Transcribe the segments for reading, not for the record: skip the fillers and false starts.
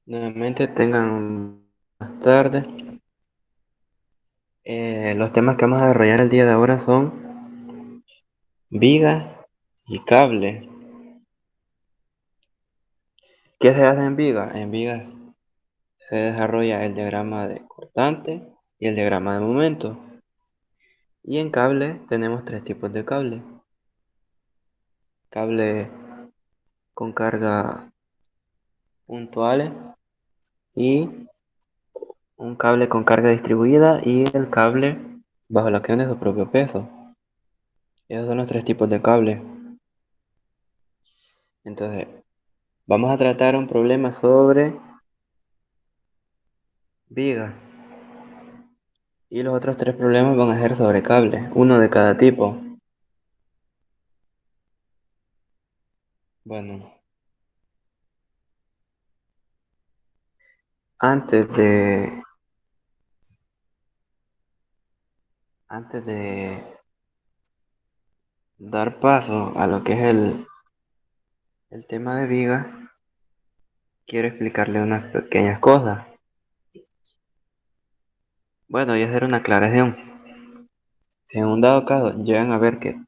Nuevamente tengan buenas tardes. Los temas que vamos a desarrollar el día de ahora son vigas y cable. ¿Qué se hace en vigas? En vigas se desarrolla el diagrama de cortante y el diagrama de momento. Y en cable tenemos tres tipos de cable. Cable con carga puntuales y un cable con carga distribuida y el cable bajo la acción de su propio peso. Esos son los tres tipos de cable. Entonces, vamos a tratar un problema sobre vigas. Y los otros tres problemas van a ser sobre cable, uno de cada tipo. Bueno, antes de, antes de dar paso a lo que es el tema de vigas, quiero explicarle unas pequeñas cosas. Bueno, y hacer una aclaración. Si en un dado caso llegan a ver que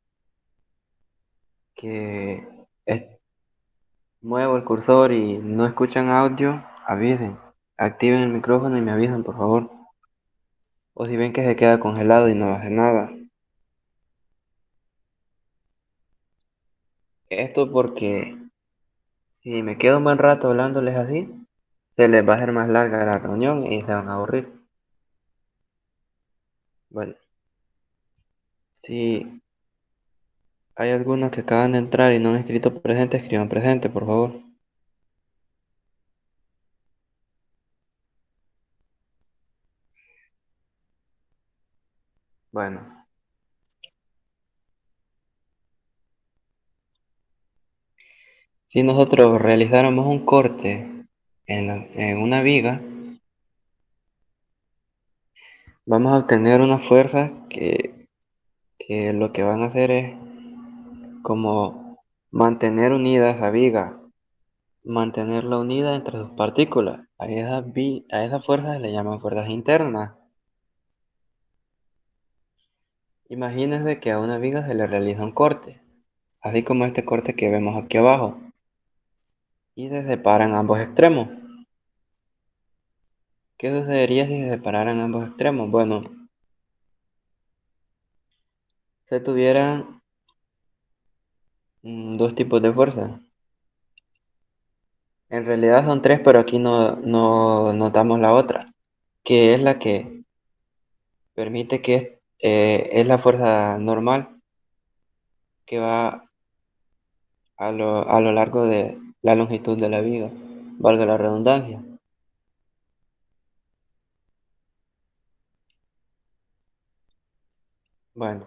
muevo el cursor y no escuchan audio, avisen. Activen el micrófono y me avisan, por favor. O si ven que se queda congelado y no hace nada. Esto porque si me quedo un buen rato hablándoles así, se les va a hacer más larga la reunión y se van a aburrir. Bueno, si hay algunos que acaban de entrar y no han escrito presente, escriban presente, por favor. Bueno, si nosotros realizáramos un corte en una viga, vamos a obtener una fuerza que lo que van a hacer es como mantener unida esa viga, mantenerla unida entre sus partículas. A esas fuerzas se le llaman fuerzas internas. Imagínense que a una viga se le realiza un corte, así como este corte que vemos aquí abajo, y se separan ambos extremos. ¿Qué sucedería si se separaran ambos extremos? Bueno, se tuvieran dos tipos de fuerza. En realidad son tres, pero aquí no notamos la otra, que es la que permite que es la fuerza normal que va a lo largo de la longitud de la viga, valga la redundancia. Bueno,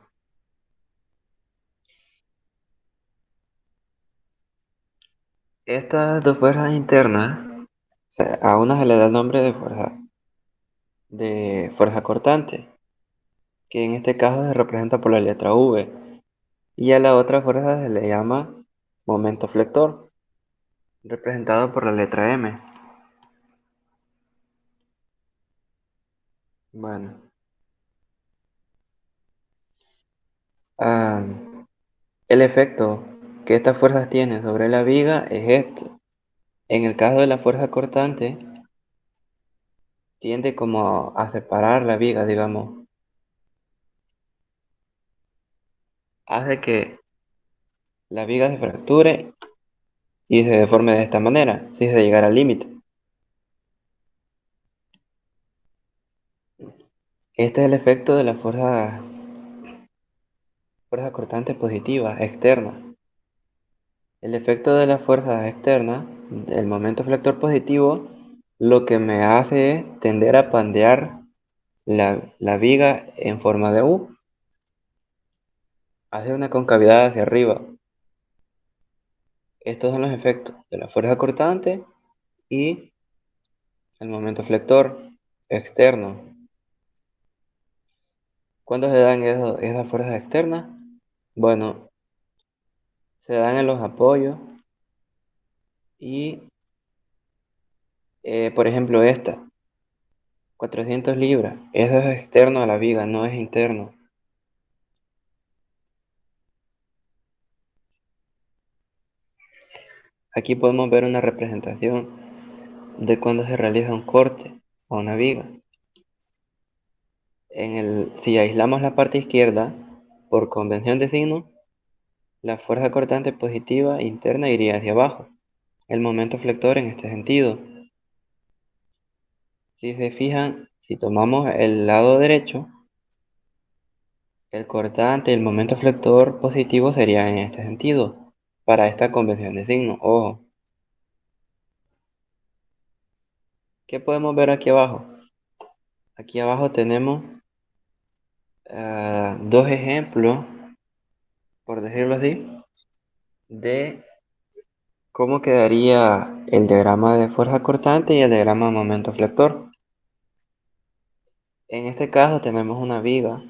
estas dos fuerzas internas, o sea, a una se le da el nombre de fuerza cortante, que en este caso se representa por la letra V, y a la otra fuerza se le llama momento flector, representado por la letra M. Bueno, ah, el efecto que estas fuerzas tienen sobre la viga es este. En el caso de la fuerza cortante, tiende como a separar la viga, digamos, hace que la viga se fracture y se deforme de esta manera, si se llegara al límite. Este es el efecto de la fuerza cortante positiva, externa. El efecto de la fuerza externa, el momento flector positivo, lo que me hace es tender a pandear la viga en forma de U, hace una concavidad hacia arriba. Estos son los efectos de la fuerza cortante y el momento flector externo. ¿Cuándo se dan esas fuerzas externas? Bueno, se dan en los apoyos y Por ejemplo, esta, 400 libras. Eso es externo a la viga, no es interno. Aquí podemos ver una representación de cuando se realiza un corte a una viga. Si aislamos la parte izquierda, por convención de signos, la fuerza cortante positiva interna iría hacia abajo, el momento flector en este sentido. Si se fijan, si tomamos el lado derecho, el cortante y el momento flector positivo serían en este sentido, para esta convención de signos. Ojo, ¿qué podemos ver aquí abajo? Aquí abajo tenemos dos ejemplos, por decirlo así, de cómo quedaría el diagrama de fuerza cortante y el diagrama de momento flector. En este caso tenemos una viga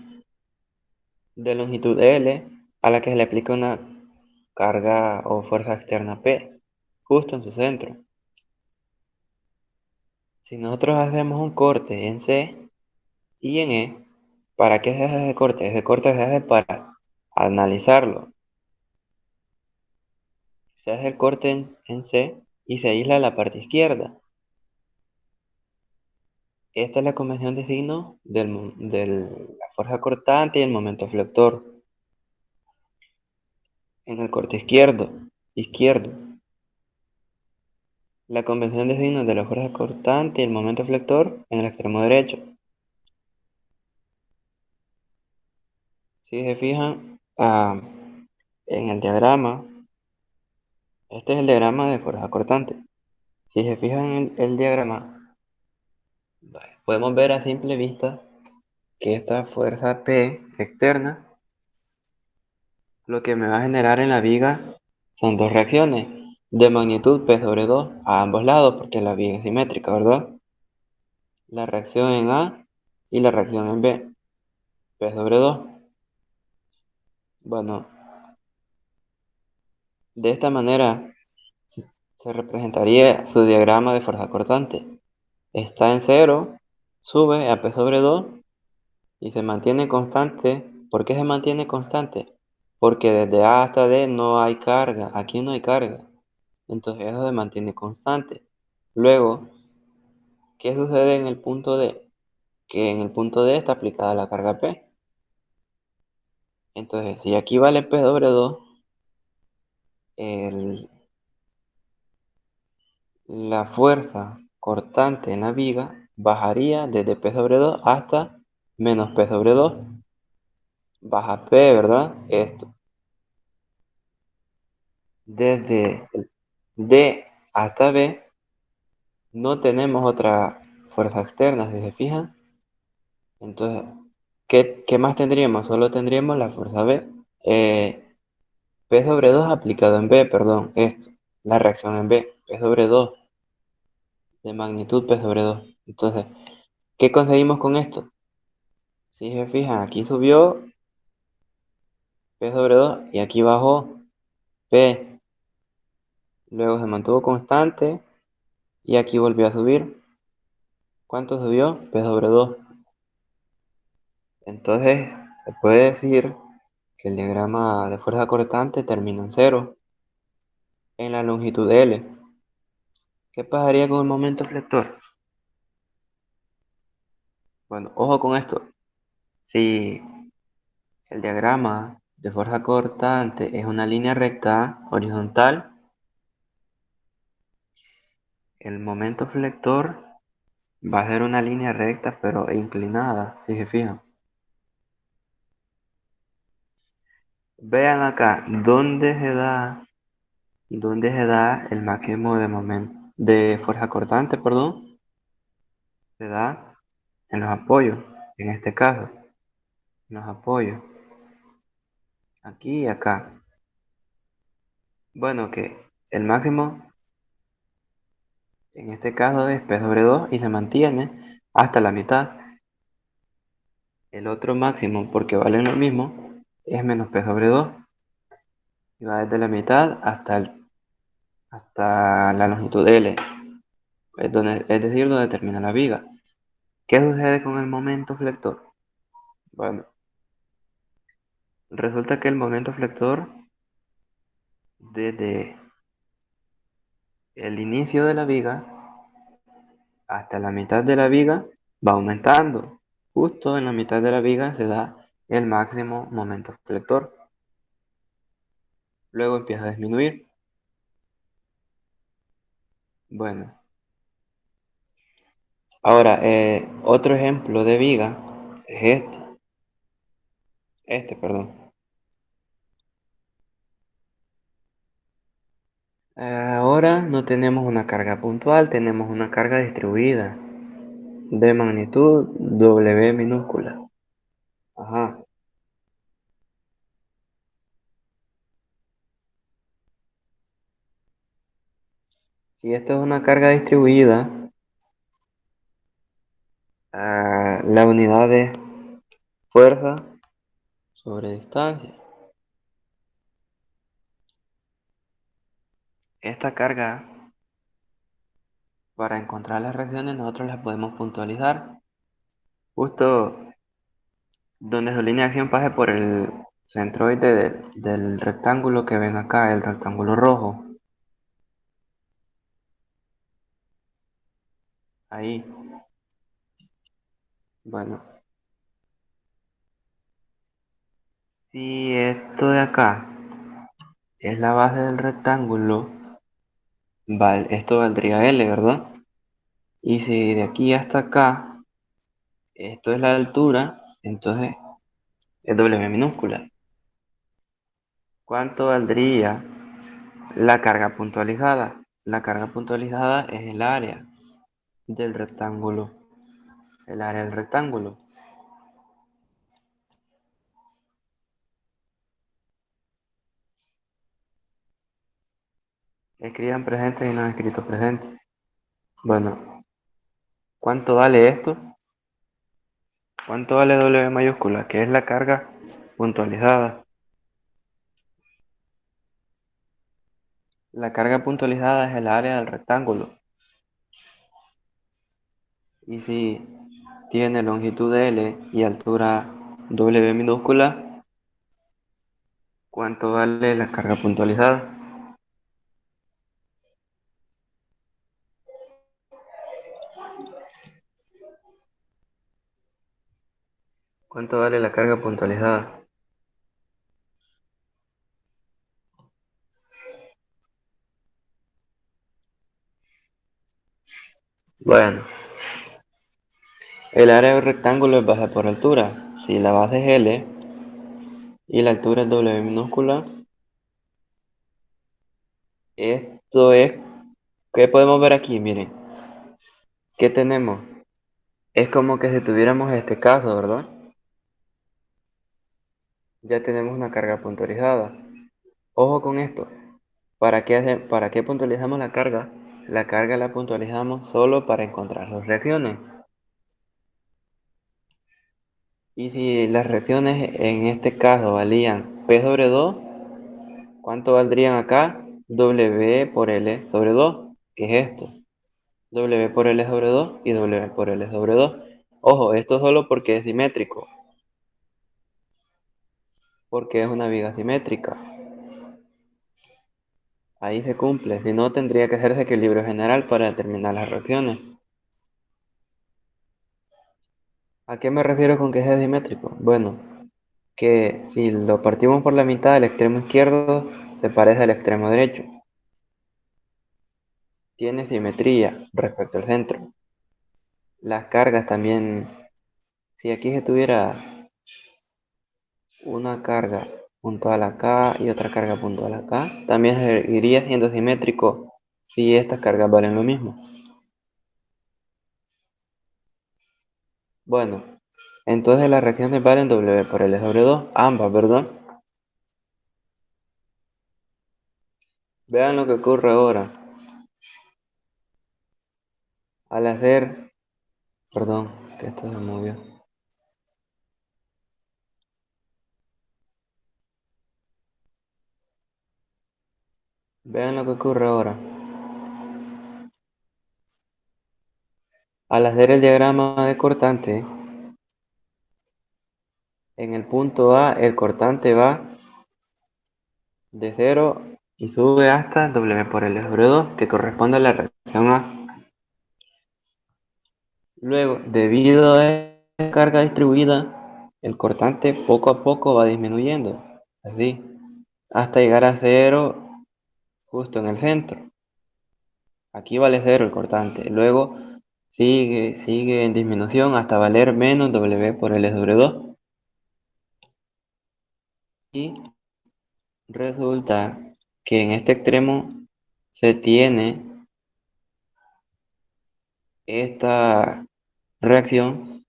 de longitud L a la que se le aplica una carga o fuerza externa P, justo en su centro. Si nosotros hacemos un corte en C y en E, ¿para qué se hace ese corte? Ese corte se hace para analizarlo. Se hace el corte en C y se aísla la parte izquierda. Esta es la convención de signos de la fuerza cortante y el momento flector. En el corte izquierdo, la convención de signos de la fuerza cortante y el momento flector en el extremo derecho. Si se fijan en el diagrama, este es el diagrama de fuerza cortante. Si se fijan en el diagrama, podemos ver a simple vista que esta fuerza P externa lo que me va a generar en la viga son dos reacciones de magnitud P sobre 2 a ambos lados, porque la viga es simétrica, ¿verdad? La reacción en A y la reacción en B, P sobre 2. Bueno, de esta manera se representaría su diagrama de fuerza cortante. Está en cero, sube a P sobre 2 y se mantiene constante. ¿Por qué se mantiene constante? Porque desde A hasta D no hay carga, aquí no hay carga. Entonces eso se mantiene constante. Luego, ¿qué sucede en el punto D? Que en el punto D está aplicada la carga P. Entonces, si aquí vale P sobre 2, la fuerza cortante en la viga bajaría desde P sobre 2 hasta menos P sobre 2. Baja P, ¿verdad? Esto. Desde D hasta B no tenemos otra fuerza externa, si se fijan. Entonces, ¿qué más tendríamos? Solo tendríamos la fuerza B. P sobre 2 aplicado en B, perdón, esto. La reacción en B, P sobre 2, de magnitud P sobre 2. Entonces, ¿qué conseguimos con esto? Si se fijan, aquí subió P sobre 2 y aquí bajó P. Luego se mantuvo constante y aquí volvió a subir. ¿Cuánto subió? P sobre 2. Entonces, se puede decir que el diagrama de fuerza cortante termina en cero en la longitud L. ¿Qué pasaría con el momento flector? Bueno, ojo con esto. Si el diagrama de fuerza cortante es una línea recta horizontal, el momento flector va a ser una línea recta pero inclinada, si se fijan. Vean acá, ¿dónde se da el máximo de fuerza cortante, perdón? Se da en los apoyos, en este caso, en los apoyos, aquí y acá. Bueno, que el máximo en este caso es P sobre 2 y se mantiene hasta la mitad. El otro máximo, porque valen lo mismo, es menos P sobre 2 y va desde la mitad hasta la longitud L. es decir, donde termina la viga. ¿Qué sucede con el momento flector? Bueno, resulta que el momento flector, desde el inicio de la viga hasta la mitad de la viga, va aumentando. Justo en la mitad de la viga se da el máximo momento flector. Luego empieza a disminuir. Bueno, ahora otro ejemplo de viga es perdón. Ahora no tenemos una carga puntual, tenemos una carga distribuida de magnitud W minúscula. Ajá. Si esto es una carga distribuida, la unidad es fuerza sobre distancia. Esta carga, para encontrar las reacciones, nosotros las podemos puntualizar justo donde su línea de acción pase por el centroide del rectángulo que ven acá, el rectángulo rojo. Ahí. Bueno, si esto de acá es la base del rectángulo, esto valdría L, ¿verdad? Y si de aquí hasta acá esto es la altura, entonces es W minúscula. ¿Cuánto valdría la carga puntualizada? La carga puntualizada es el área del rectángulo. El área del rectángulo. Escriban presente y no han escrito presente. Bueno, ¿cuánto vale esto? ¿Cuánto vale W mayúscula? Que es la carga puntualizada. La carga puntualizada es el área del rectángulo. Y si tiene longitud L y altura W minúscula, ¿cuánto vale la carga puntualizada? ¿Cuánto vale la carga puntualizada? Bueno, el área del rectángulo es base por altura. Si la base es L y la altura es W minúscula, esto es, ¿qué podemos ver aquí? Miren, ¿qué tenemos? Es como que si tuviéramos este caso, ¿verdad? Ya tenemos una carga puntualizada. Ojo con esto. ¿Para qué puntualizamos la carga? La carga la puntualizamos solo para encontrar las reacciones. Y si las reacciones en este caso valían P sobre 2, ¿cuánto valdrían acá? W por L sobre 2, que es esto. W por L sobre 2 y W por L sobre 2. Ojo, esto solo porque es simétrico, porque es una viga simétrica. Ahí se cumple, si no tendría que hacerse equilibrio general para determinar las reacciones. ¿A qué me refiero con que es asimétrico? Bueno, que si lo partimos por la mitad, el extremo izquierdo se parece al extremo derecho. Tiene simetría respecto al centro. Las cargas también, si aquí se tuviera una carga puntual acá y otra carga puntual acá, también iría siendo simétrico si estas cargas valen lo mismo. Bueno, entonces las reacciones valen W por L sobre 2, ambas, ¿verdad? Vean lo que ocurre ahora. Al hacer, perdón, que esto se movió. Vean lo que ocurre ahora. Al hacer el diagrama de cortante, en el punto A el cortante va de 0 y sube hasta W por L sobre 2, que corresponde a la reacción A. Luego, debido a la carga distribuida, el cortante poco a poco va disminuyendo, así, hasta llegar a 0 justo en el centro. Aquí vale 0 el cortante. Luego sigue en disminución hasta valer menos W por L sobre 2. Y resulta que en este extremo se tiene esta reacción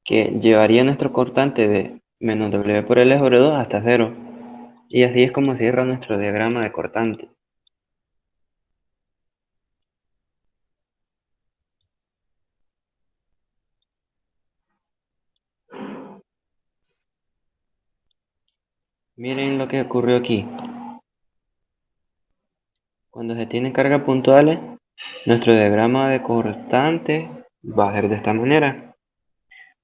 que llevaría nuestro cortante de menos W por L sobre 2 hasta 0. Y así es como cierra nuestro diagrama de cortante. Miren lo que ocurrió aquí. Cuando se tienen cargas puntuales, nuestro diagrama de cortante va a ser de esta manera.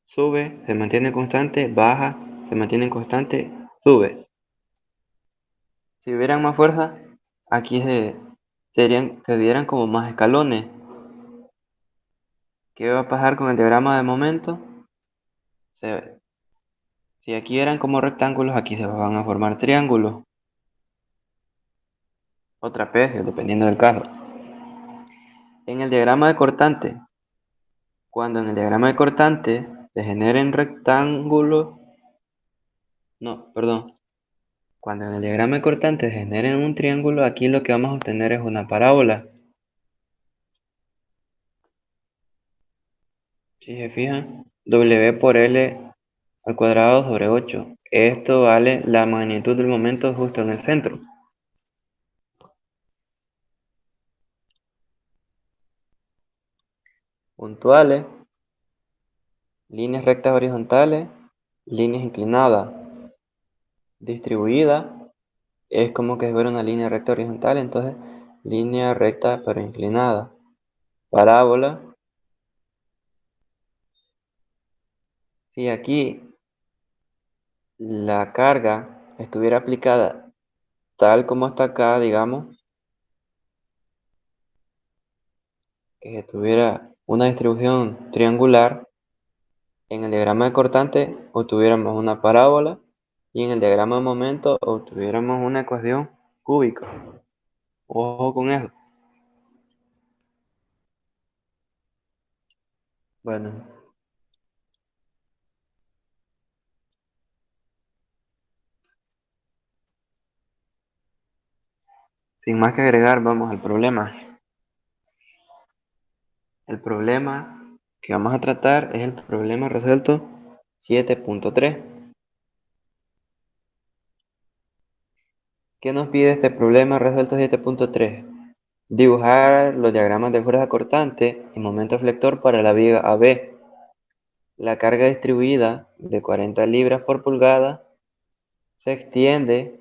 Sube, se mantiene constante, baja, se mantiene constante, sube. Si hubieran más fuerza, aquí se dieran como más escalones. ¿Qué va a pasar con el diagrama de momento? Si aquí eran como rectángulos, aquí se van a formar triángulos o trapecios, dependiendo del caso. En el diagrama de cortante, cuando en el diagrama de cortante se generen rectángulos, no, perdón, cuando en el diagrama de cortante se generen un triángulo, aquí lo que vamos a obtener es una parábola. Si se fijan, W por L al cuadrado sobre 8. Esto vale la magnitud del momento justo en el centro. Puntuales, líneas rectas horizontales, líneas inclinadas. Distribuida es como que fuera una línea recta horizontal, entonces línea recta pero inclinada. Parábola, si aquí la carga estuviera aplicada tal como está acá, digamos, que tuviera una distribución triangular, en el diagrama de cortante obtuviéramos una parábola y en el diagrama de momento obtuviéramos una ecuación cúbica. Ojo con eso. Bueno, sin más que agregar, vamos al problema. El problema que vamos a tratar es el problema resuelto 7.3. ¿Qué nos pide este problema resuelto 7.3? Dibujar los diagramas de fuerza cortante y momento flector para la viga AB. La carga distribuida de 40 libras por pulgada se extiende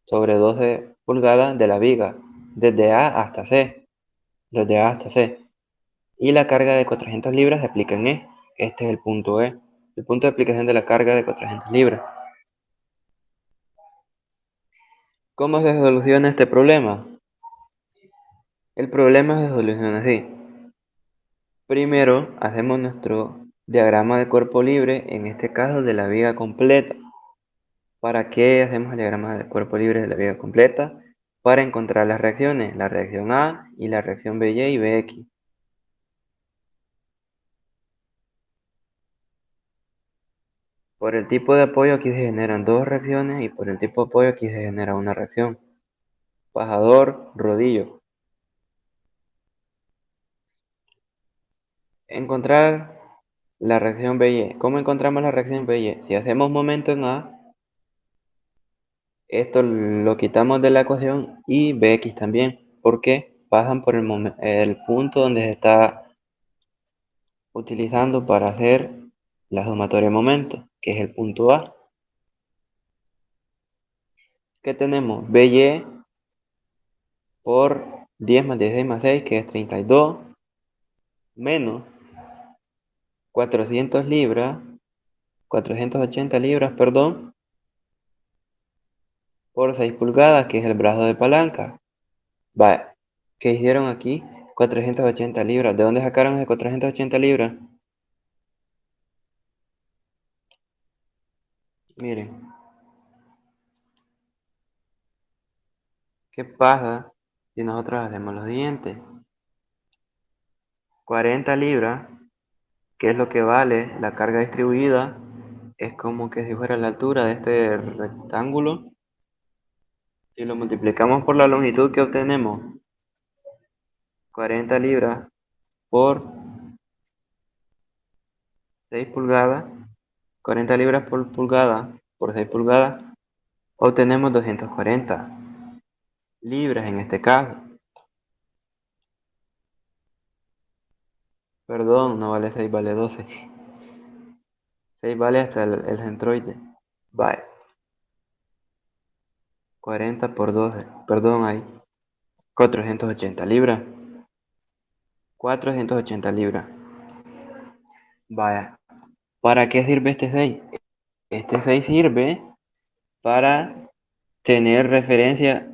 sobre 12 pulgadas de la viga, desde A hasta C, desde A hasta C. Y la carga de 400 libras se aplica en E. Este es el punto E, el punto de aplicación de la carga de 400 libras. ¿Cómo se soluciona este problema? El problema se soluciona así. Primero, hacemos nuestro diagrama de cuerpo libre, en este caso de la viga completa. ¿Para qué hacemos el diagrama de cuerpo libre de la viga completa? Para encontrar las reacciones, la reacción A y la reacción BY y BX. Por el tipo de apoyo aquí se generan dos reacciones y por el tipo de apoyo aquí se genera una reacción. Fajador, rodillo. Encontrar la reacción BY. ¿Cómo encontramos la reacción BY? Si hacemos momento en A, esto lo quitamos de la ecuación y Bx también, porque pasan por el punto donde se está utilizando para hacer la sumatoria de momento, que es el punto A. ¿Qué tenemos? By por 10 más 16 más 6, que es 32, menos 400 libras, 480 libras, perdón, por 6 pulgadas, que es el brazo de palanca. Vaya, ¿qué hicieron aquí? 480 libras. ¿De dónde sacaron ese 480 libras? Miren, ¿qué pasa si nosotros hacemos lo siguiente? 40 libras, que es lo que vale la carga distribuida, es como que si fuera la altura de este rectángulo. Si lo multiplicamos por la longitud que obtenemos, 40 libras por 6 pulgadas, 40 libras por pulgada por 6 pulgadas, obtenemos 240 libras en este caso. Perdón, no vale 6, vale 12. 6 vale hasta el centroide. Vale, 40 por 12, perdón, hay 480 libras. 480 libras. Vaya, ¿para qué sirve este 6? Este 6 sirve para tener referencia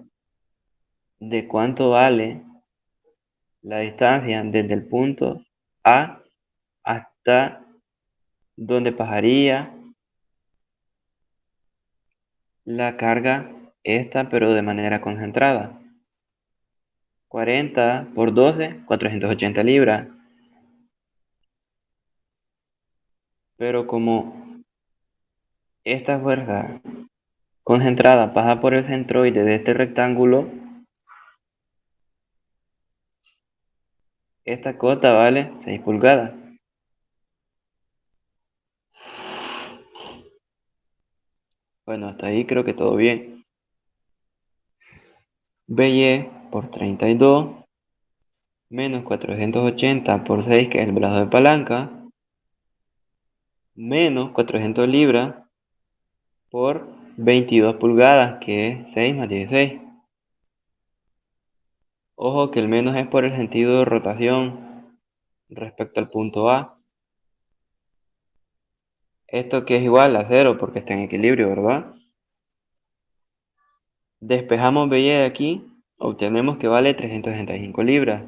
de cuánto vale la distancia desde el punto A hasta donde pasaría la carga esta, pero de manera concentrada. 40 por 12, 480 libras. Pero como esta fuerza concentrada pasa por el centroide de este rectángulo, esta cota vale 6 pulgadas. Bueno, hasta ahí creo que todo bien. BY por 32 menos 480 por 6, que es el brazo de palanca, menos 400 libras por 22 pulgadas, que es 6 más 16. Ojo que el menos es por el sentido de rotación respecto al punto A. Esto que es igual a 0 porque está en equilibrio, ¿verdad? Despejamos BY de aquí, obtenemos que vale 365 libras.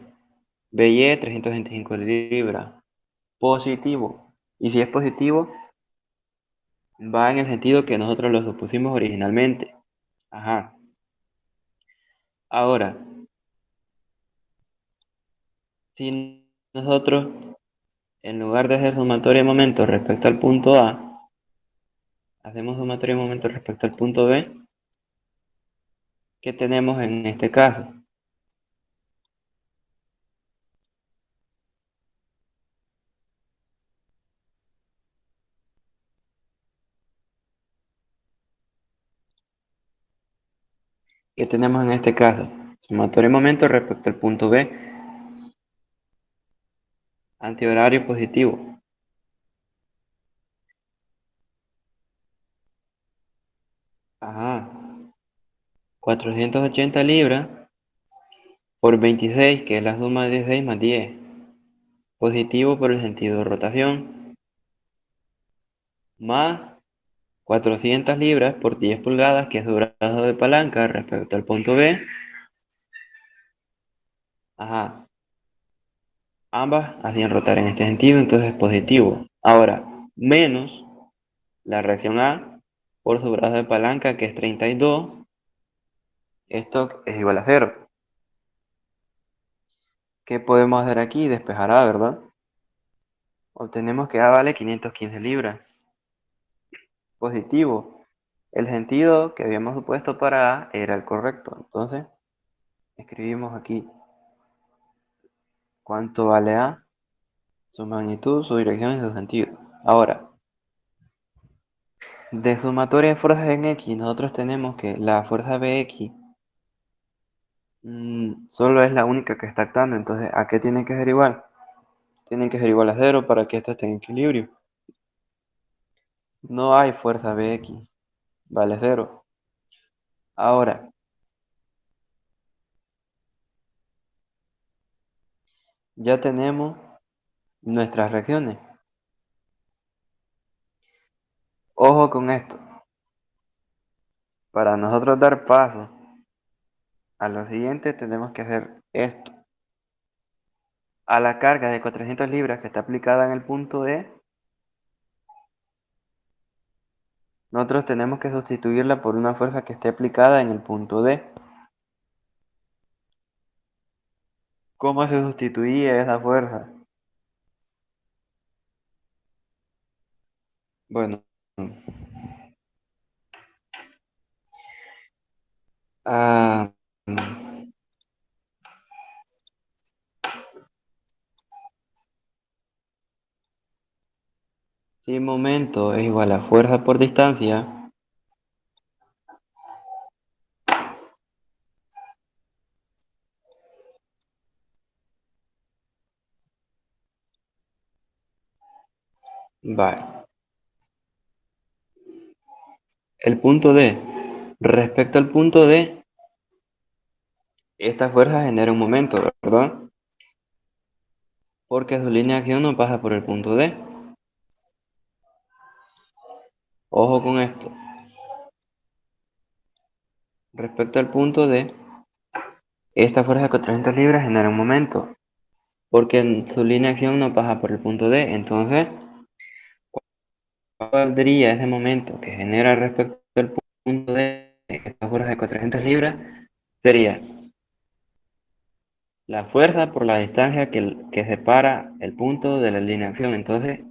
BY 365 libras. Positivo. Y si es positivo, va en el sentido que nosotros lo supusimos originalmente. Ajá. Ahora, si nosotros, en lugar de hacer sumatoria de momentos respecto al punto A, hacemos sumatoria de momentos respecto al punto B, ¿qué tenemos en este caso? ¿Qué tenemos en este caso? Sumatoria de momentos respecto al punto B, antihorario positivo. Ajá. 480 libras por 26, que es la suma de 16 más 10. Positivo por el sentido de rotación. Más 400 libras por 10 pulgadas, que es su brazo de palanca respecto al punto B. Ajá. Ambas hacían rotar en este sentido, entonces es positivo. Ahora, menos la reacción A por su brazo de palanca, que es 32. Esto es igual a 0. ¿Qué podemos hacer aquí? Despejar A, ¿verdad? Obtenemos que A vale 515 libras. Positivo. El sentido que habíamos supuesto para A era el correcto. Entonces, escribimos aquí cuánto vale A, su magnitud, su dirección y su sentido. Ahora, de sumatoria de fuerzas en X, nosotros tenemos que la fuerza BX solo es la única que está actuando. Entonces, ¿a qué tiene que ser igual? Tienen que ser igual a 0 para que esto esté en equilibrio. No hay fuerza BX, vale 0. Ahora, ya tenemos nuestras reacciones. Ojo con esto. Para nosotros dar paso a lo siguiente tenemos que hacer esto. A la carga de 400 libras que está aplicada en el punto E, nosotros tenemos que sustituirla por una fuerza que esté aplicada en el punto D. ¿Cómo se sustituía esa fuerza? Bueno, ah, si momento es igual a fuerza por distancia, va. El punto D. Respecto al punto D, esta fuerza genera un momento, ¿verdad? Porque su línea de acción no pasa por el punto D. Ojo con esto. Respecto al punto D, esta fuerza de 400 libras genera un momento, porque su línea de acción no pasa por el punto D. Entonces, ¿cuál valdría ese momento que genera respecto al punto D esta fuerza de 400 libras? Sería la fuerza por la distancia que separa el punto de la línea de acción. Entonces,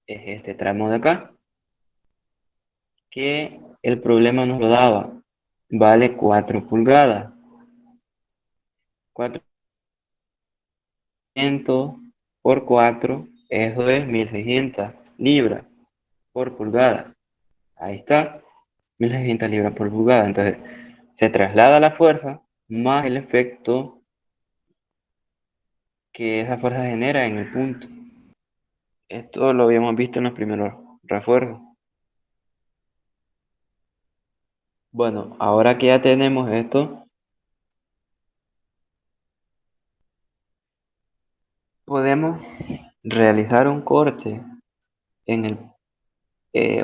es este tramo de acá, que el problema nos lo daba. Vale 4 pulgadas. 400 por 4, eso es 1600 libras por pulgada. Ahí está, 1600 libras por pulgada. Entonces, se traslada la fuerza más el efecto que esa fuerza genera en el punto. Esto lo habíamos visto en los primeros refuerzos. Bueno, ahora que ya tenemos esto, podemos realizar un corte en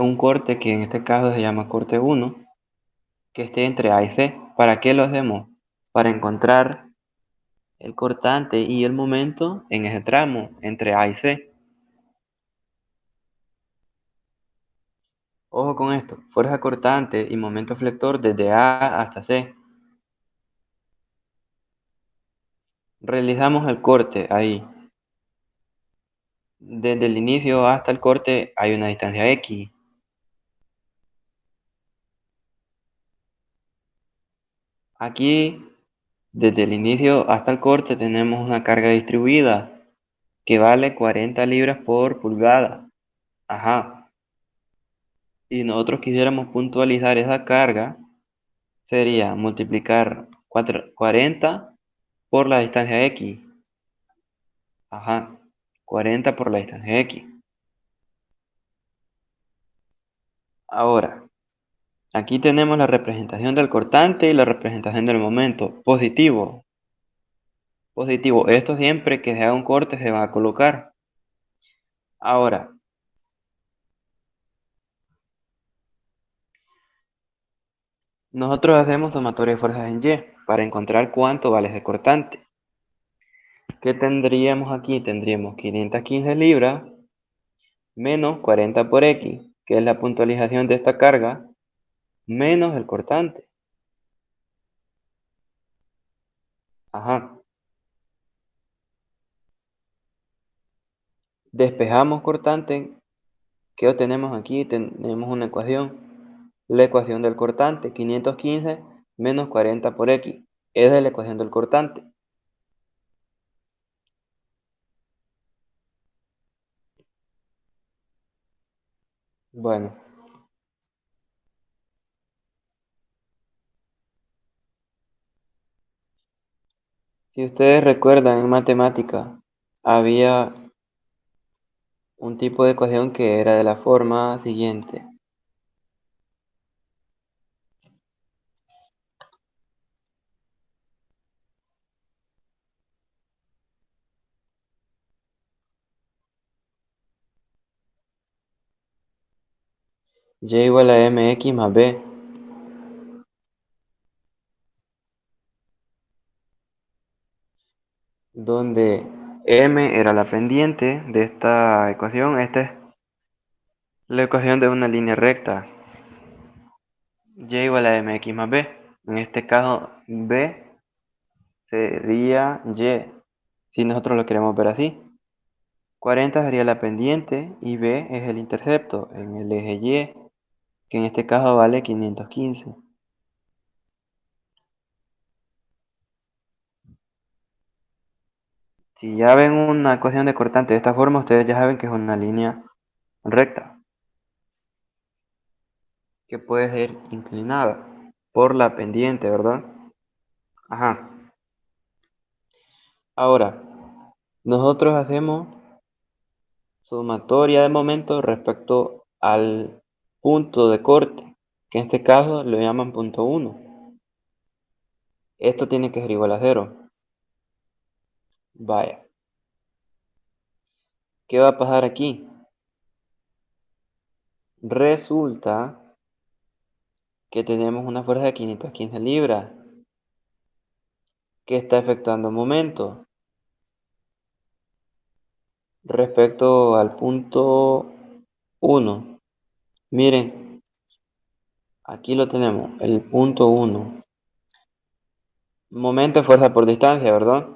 un corte que en este caso se llama corte 1, que esté entre A y C. ¿Para qué lo hacemos? Para encontrar el cortante y el momento en ese tramo entre A y C. Ojo con esto, fuerza cortante y momento flector desde A hasta C. Realizamos el corte ahí. Desde el inicio hasta el corte hay una distancia X. Aquí, desde el inicio hasta el corte, tenemos una carga distribuida que vale 40 libras por pulgada. Ajá. Si nosotros quisiéramos puntualizar esa carga, sería multiplicar 40 por la distancia X. Ajá. 40 por la distancia X. Ahora, aquí tenemos la representación del cortante y la representación del momento. Positivo. Positivo. Esto siempre que se haga un corte se va a colocar. Ahora, nosotros hacemos sumatoria de fuerzas en Y para encontrar cuánto vale ese cortante. ¿Qué tendríamos aquí? Tendríamos 515 libras menos 40 por X, que es la puntualización de esta carga, menos el cortante. Ajá. Despejamos cortante. ¿Qué obtenemos aquí? Tenemos una ecuación. La ecuación del cortante, 515 menos 40 por X. Esa es la ecuación del cortante. Bueno, si ustedes recuerdan en matemática, había un tipo de ecuación que era de la forma siguiente. Y igual a mx más b, donde m era la pendiente de esta ecuación. Esta es la ecuación de una línea recta. Y igual a mx más b. En este caso, b sería y, si nosotros lo queremos ver así. 40 sería la pendiente y b es el intercepto en el eje y, que en este caso vale 515. Si ya ven una ecuación de cortante de esta forma, ustedes ya saben que es una línea recta, que puede ser inclinada por la pendiente, ¿verdad? Ajá. Ahora, nosotros hacemos sumatoria de momentos respecto al punto de corte, que en este caso lo llaman punto 1. Esto tiene que ser igual a 0. Vaya. ¿Qué va a pasar aquí? Resulta que tenemos una fuerza de 515 libras que está efectuando momento respecto al punto 1. Miren, aquí lo tenemos, el punto 1. Momento es fuerza por distancia, ¿verdad?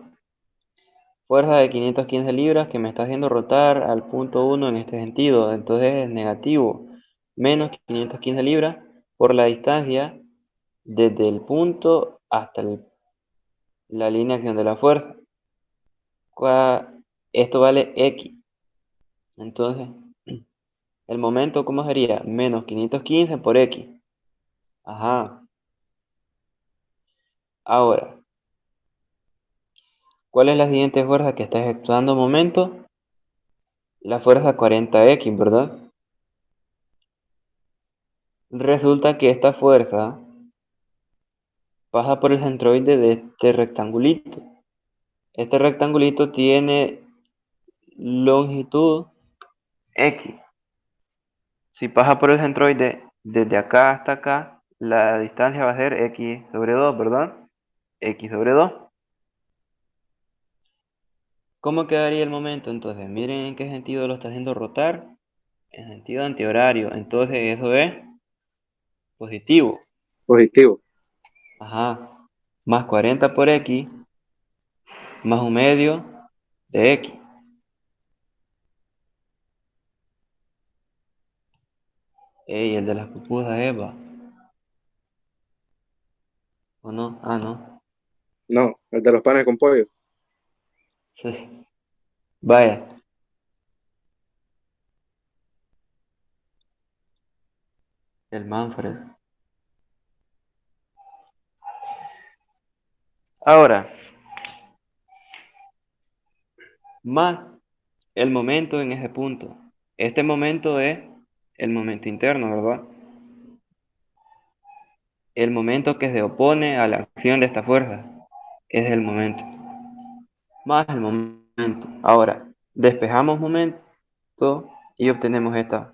Fuerza de 515 libras que me está haciendo rotar al punto 1 en este sentido. Entonces es negativo. Menos 515 libras por la distancia desde el punto hasta la línea de acción de la fuerza. Esto vale X. Entonces, el momento, ¿cómo sería? Menos 515 por X. Ajá. Ahora, ¿cuál es la siguiente fuerza que está efectuando momento? La fuerza 40X, ¿verdad? Resulta que esta fuerza pasa por el centroide de este rectangulito. Este rectangulito tiene longitud X. Si pasa por el centroide desde acá hasta acá, la distancia va a ser X sobre 2, ¿verdad? X sobre 2. ¿Cómo quedaría el momento entonces? Miren en qué sentido lo está haciendo rotar. En sentido antihorario. Entonces eso es positivo. Positivo. Ajá. Más 40 por X, más un medio de X. Ey, el de las pupusas, Eva. ¿O no? Ah, no. No, el de los panes con pollo. Vaya. El Manfred. Ahora, más el momento en ese punto. Este momento es el momento interno, ¿verdad? El momento que se opone a la acción de esta fuerza. Es el momento. Más el momento. Ahora, despejamos momento y obtenemos esta.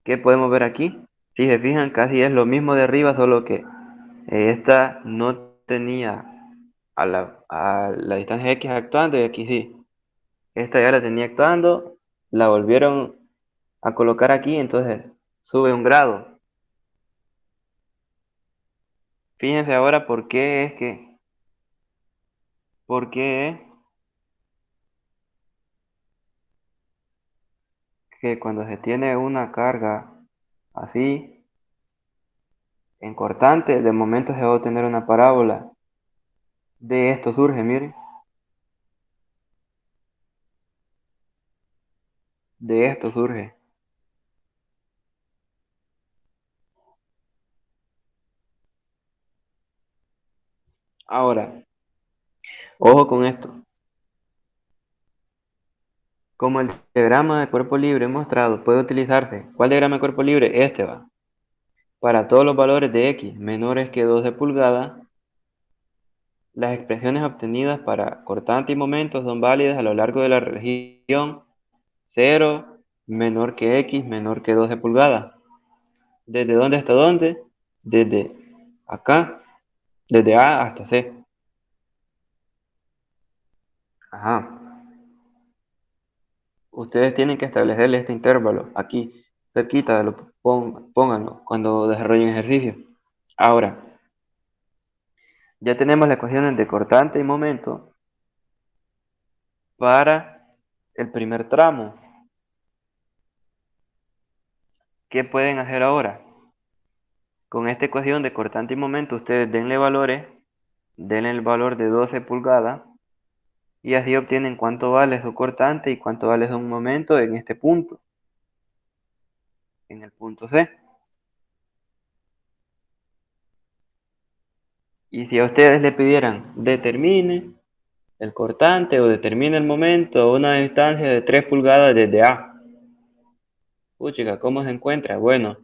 ¿Qué podemos ver aquí? Si se fijan, casi es lo mismo de arriba, solo que esta no tenía a la distancia X actuando y aquí sí. Esta ya la tenía actuando, la volvieron a colocar aquí, entonces sube un grado. Fíjense ahora por qué es que cuando se tiene una carga así, en cortante, de momento se va a obtener una parábola. De esto surge, miren, de esto surge. Ahora, ojo con esto. Como el diagrama de cuerpo libre mostrado puede utilizarse. ¿Cuál diagrama de cuerpo libre? Este va. Para todos los valores de x menores que 12 pulgadas, las expresiones obtenidas para cortante y momento son válidas a lo largo de la región 0 menor que X menor que 12 pulgadas. ¿Desde dónde hasta dónde? Desde acá, desde A hasta C. Ajá. Ustedes tienen que establecerle este intervalo aquí, cerquita, pónganlo cuando desarrollen ejercicio. Ahora, ya tenemos las ecuaciones de cortante y momento para el primer tramo. ¿Qué pueden hacer ahora? Con esta ecuación de cortante y momento, ustedes denle valores, denle el valor de 12 pulgadas y así obtienen cuánto vale su cortante y cuánto vale su momento en este punto, en el punto C. Y si a ustedes le pidieran determine el cortante o determine el momento a una distancia de 3 pulgadas desde A. Puchica, ¿cómo se encuentra? Bueno,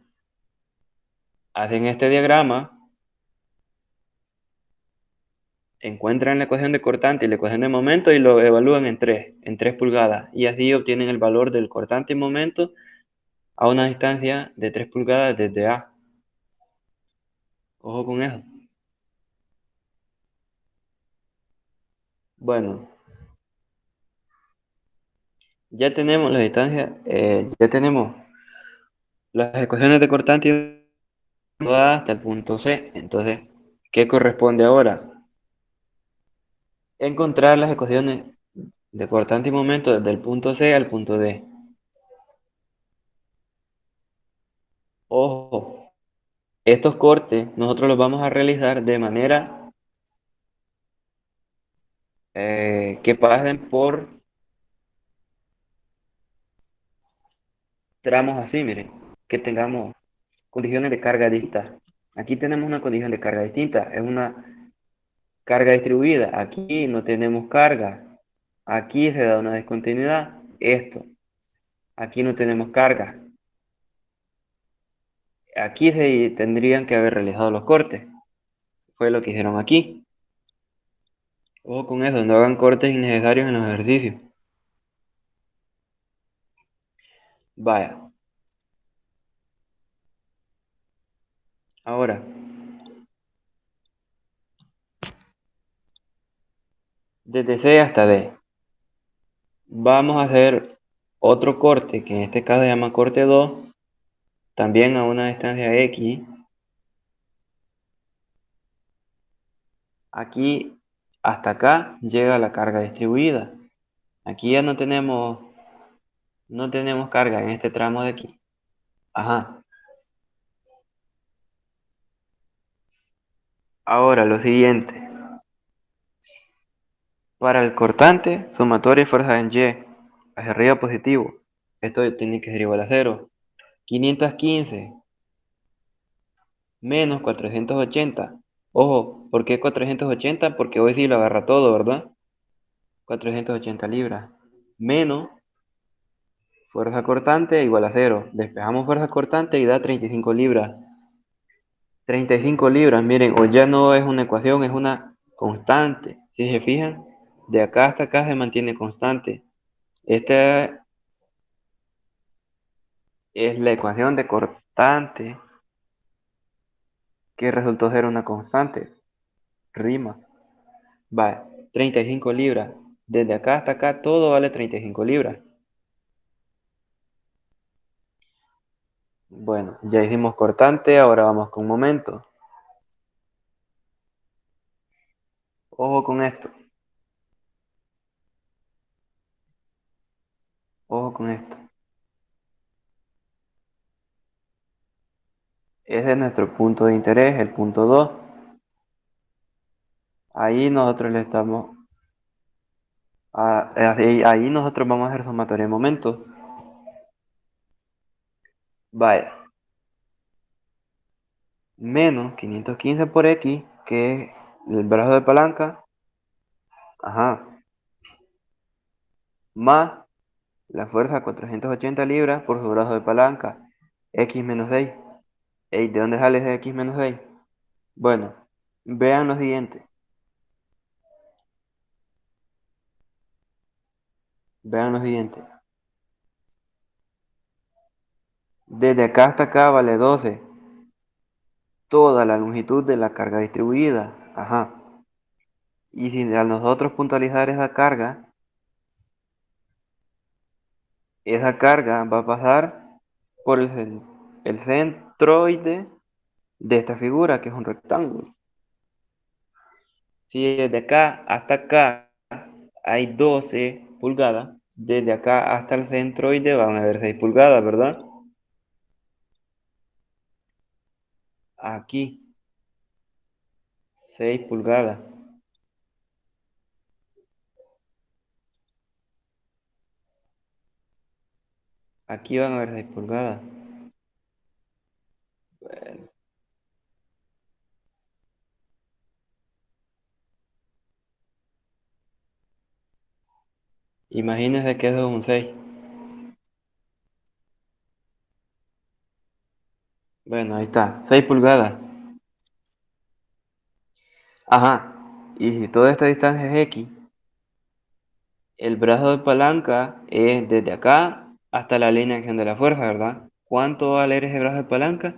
hacen este diagrama, encuentran la ecuación de cortante y la ecuación de momento y lo evalúan en 3 pulgadas. Y así obtienen el valor del cortante y momento a una distancia de 3 pulgadas desde A. Ojo con eso. Bueno, ya tenemos la distancia, ya tenemos las ecuaciones de cortante y hasta el punto C. Entonces, ¿qué corresponde ahora? Encontrar las ecuaciones de cortante y momento desde el punto C al punto D. Ojo, estos cortes nosotros los vamos a realizar de manera que pasen por tramos así, miren, que tengamos condiciones de carga distintas. Aquí tenemos una condición de carga distinta, es una carga distribuida. Aquí no tenemos carga, aquí se da una discontinuidad, esto. Aquí no tenemos carga, aquí se tendrían que haber realizado los cortes, fue lo que hicieron aquí. Ojo con eso, no hagan cortes innecesarios en los ejercicios. Vaya, ahora, desde C hasta D, vamos a hacer otro corte, que en este caso se llama corte 2, también a una distancia X. Aquí hasta acá llega la carga distribuida. Aquí ya no tenemos carga en este tramo de aquí. Ajá. Ahora lo siguiente. Para el cortante, sumatoria y fuerza en Y. Hacia arriba positivo. Esto tiene que ser igual a 0. 515 menos 480. Ojo, ¿por qué 480? Porque hoy sí lo agarra todo, ¿verdad? 480 libras. Menos fuerza cortante igual a 0. Despejamos fuerza cortante y da 35 libras. 35 libras, miren, o ya no es una ecuación, es una constante. Si se fijan, de acá hasta acá se mantiene constante. Esta es la ecuación de cortante que resultó ser una constante. Rima. Va, 35 libras. Desde acá hasta acá todo vale 35 libras. Bueno, ya hicimos cortante, ahora vamos con momento. Ojo con esto. Ojo con esto. Ese es nuestro punto de interés, el punto 2. Ahí nosotros le estamos... ahí nosotros vamos a hacer sumatoria de momentos. Vaya. Menos 515 por X, que es el brazo de palanca. Ajá. Más la fuerza 480 libras por su brazo de palanca. X menos 6. Ey, ¿de dónde sale ese X menos 6? Bueno, vean lo siguiente. Vean lo siguiente. Desde acá hasta acá vale 12. Toda la longitud de la carga distribuida. Ajá. Y si a nosotros puntualizar esa carga va a pasar por el centroide de esta figura, que es un rectángulo. Si desde acá hasta acá hay 12 pulgadas, desde acá hasta el centroide van a haber 6 pulgadas, ¿verdad? Aquí, 6 pulgadas. Aquí van a haber 6 pulgadas. Bueno, imagínense que eso es un 6. Bueno, ahí está, 6 pulgadas. Ajá. Y si toda esta distancia es X, el brazo de palanca es desde acá hasta la línea de acción de la fuerza, ¿verdad? ¿Cuánto va a valer ese brazo de palanca?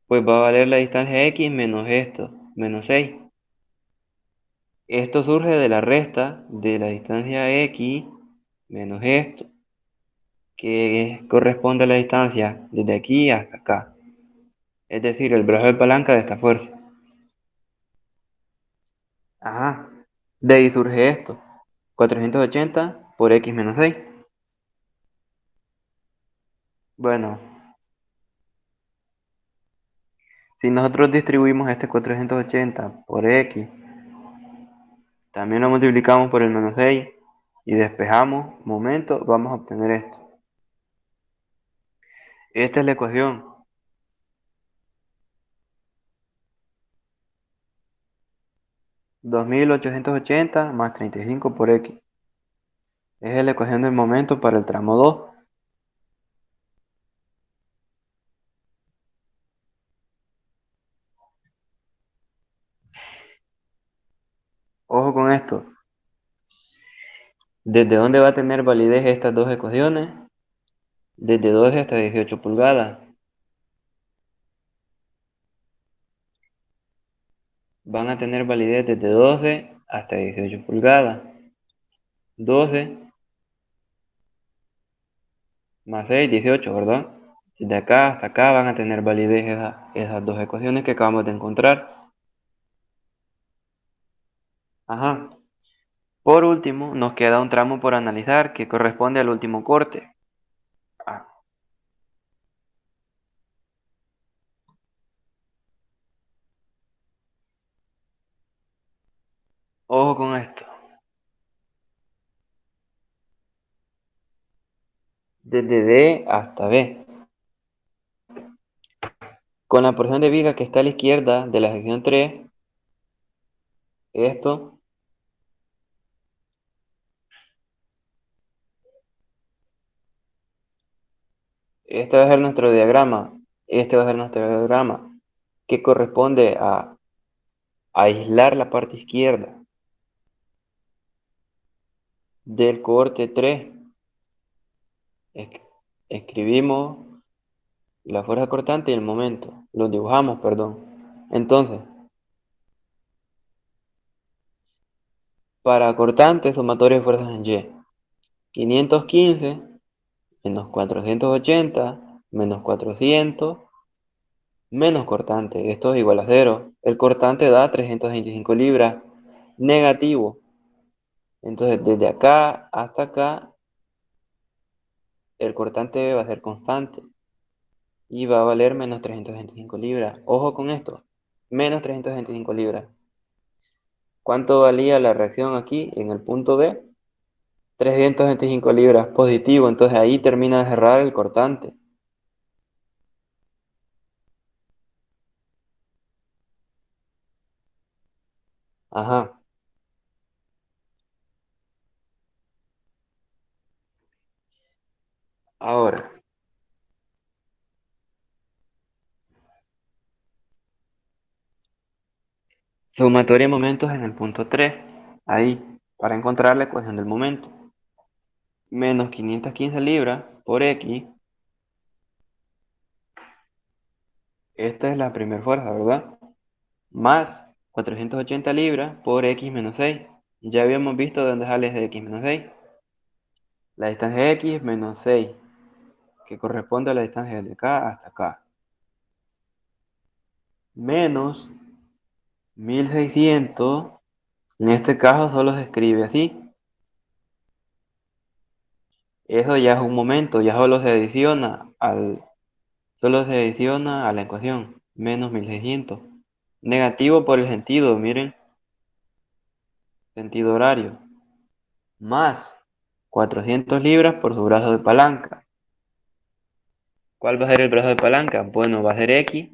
Pues va a valer la distancia X menos esto, menos 6. Esto surge de la resta de la distancia X menos esto, que corresponde a la distancia desde aquí hasta acá. Es decir, el brazo de palanca de esta fuerza. Ajá. De ahí surge esto. 480 por X menos 6. Bueno, si nosotros distribuimos este 480 por X, también lo multiplicamos por el menos 6 y despejamos momento, vamos a obtener esto. Esta es la ecuación. 2880 más 35 por X. Esa es la ecuación del momento para el tramo 2. Ojo con esto. ¿Desde dónde va a tener validez estas dos ecuaciones? Desde 12 hasta 18 pulgadas. Van a tener validez desde 12 hasta 18 pulgadas. 12 más 6, 18, ¿verdad? De acá hasta acá van a tener validez esas dos ecuaciones que acabamos de encontrar. Ajá. Por último, nos queda un tramo por analizar que corresponde al último corte. Ah, ojo con esto. Desde D hasta B. Con la porción de viga que está a la izquierda de la sección 3, esto, este va a ser nuestro diagrama. Este va a ser nuestro diagrama que corresponde a aislar la parte izquierda del corte 3. Escribimos la fuerza cortante y el momento. Los dibujamos, perdón. Entonces, para cortante, sumatorio de fuerzas en Y. 515 menos 480 menos 400 menos cortante. Esto es igual a 0. El cortante da 325 libras negativo. Entonces, desde acá hasta acá, el cortante va a ser constante y va a valer menos 325 libras. Ojo con esto, menos 325 libras. ¿Cuánto valía la reacción aquí en el punto B? 325 libras, positivo. Entonces ahí termina de cerrar el cortante. Ajá. Ahora, sumatoria de momentos en el punto 3. Ahí, para encontrar la ecuación del momento. Menos 515 libras por X Esta es la primera fuerza, ¿verdad? Más 480 libras por x menos 6. Ya habíamos visto de dónde sale ese x menos 6. La distancia de x menos 6, que corresponde a la distancia de acá hasta acá. Menos 1600, en este caso solo se escribe así. Eso ya es un momento, ya solo se adiciona a la ecuación. Menos 1600. Negativo por el sentido, miren, sentido horario. Más 400 libras por su brazo de palanca. ¿Cuál va a ser el brazo de palanca? Bueno, va a ser x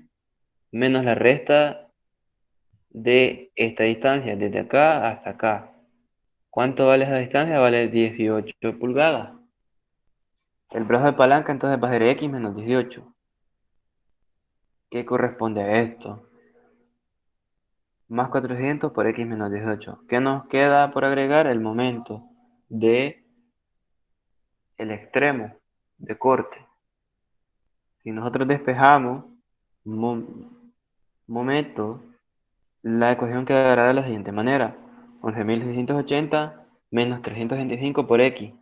menos la resta de esta distancia, desde acá hasta acá. ¿Cuánto vale esa distancia? Vale 18 pulgadas. El brazo de palanca entonces va a ser x menos 18. ¿Qué corresponde a esto? Más 400 por x menos 18. ¿Qué nos queda por agregar? El momento de el extremo de corte. Si nosotros despejamos momento, la ecuación quedará de la siguiente manera. 11.680 menos 325 por x.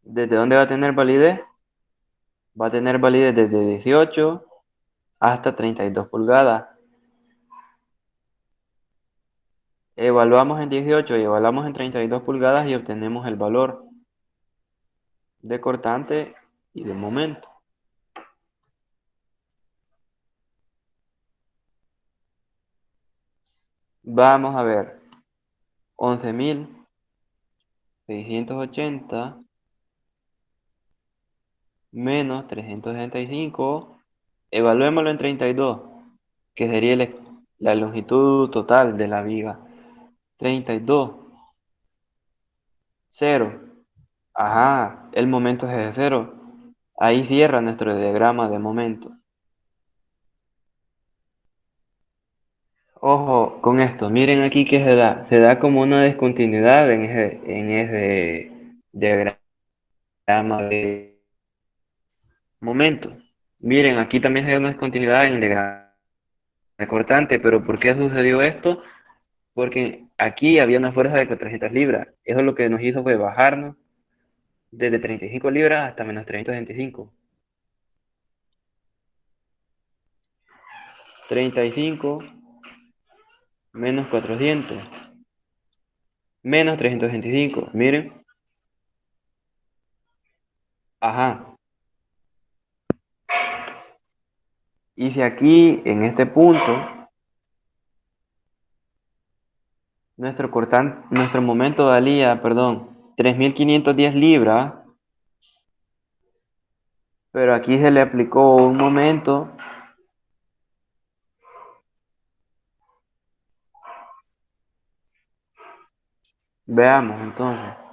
¿Desde dónde va a tener validez? Va a tener validez desde 18 hasta 32 pulgadas. Evaluamos en 18 y evaluamos en 32 pulgadas y obtenemos el valor de cortante y de momento. Vamos a ver. 11.680 menos 365. Evaluémoslo en 32, que sería la longitud total de la viga. 32, 0. Ajá, el momento es de 0. Ahí cierra nuestro diagrama de momento. Ojo con esto, miren aquí que se da como una discontinuidad en ese diagrama de momento. Miren, aquí también se da una discontinuidad en el diagrama de cortante, pero ¿por qué sucedió esto? Porque aquí había una fuerza de 400 libras. Eso lo que nos hizo fue bajarnos desde 35 libras hasta menos 325. 35 menos 400 menos 325. Miren, ajá. Y si aquí, en este punto, nuestro momento valía, perdón, 3.510 libras, pero aquí se le aplicó un momento. Veamos entonces.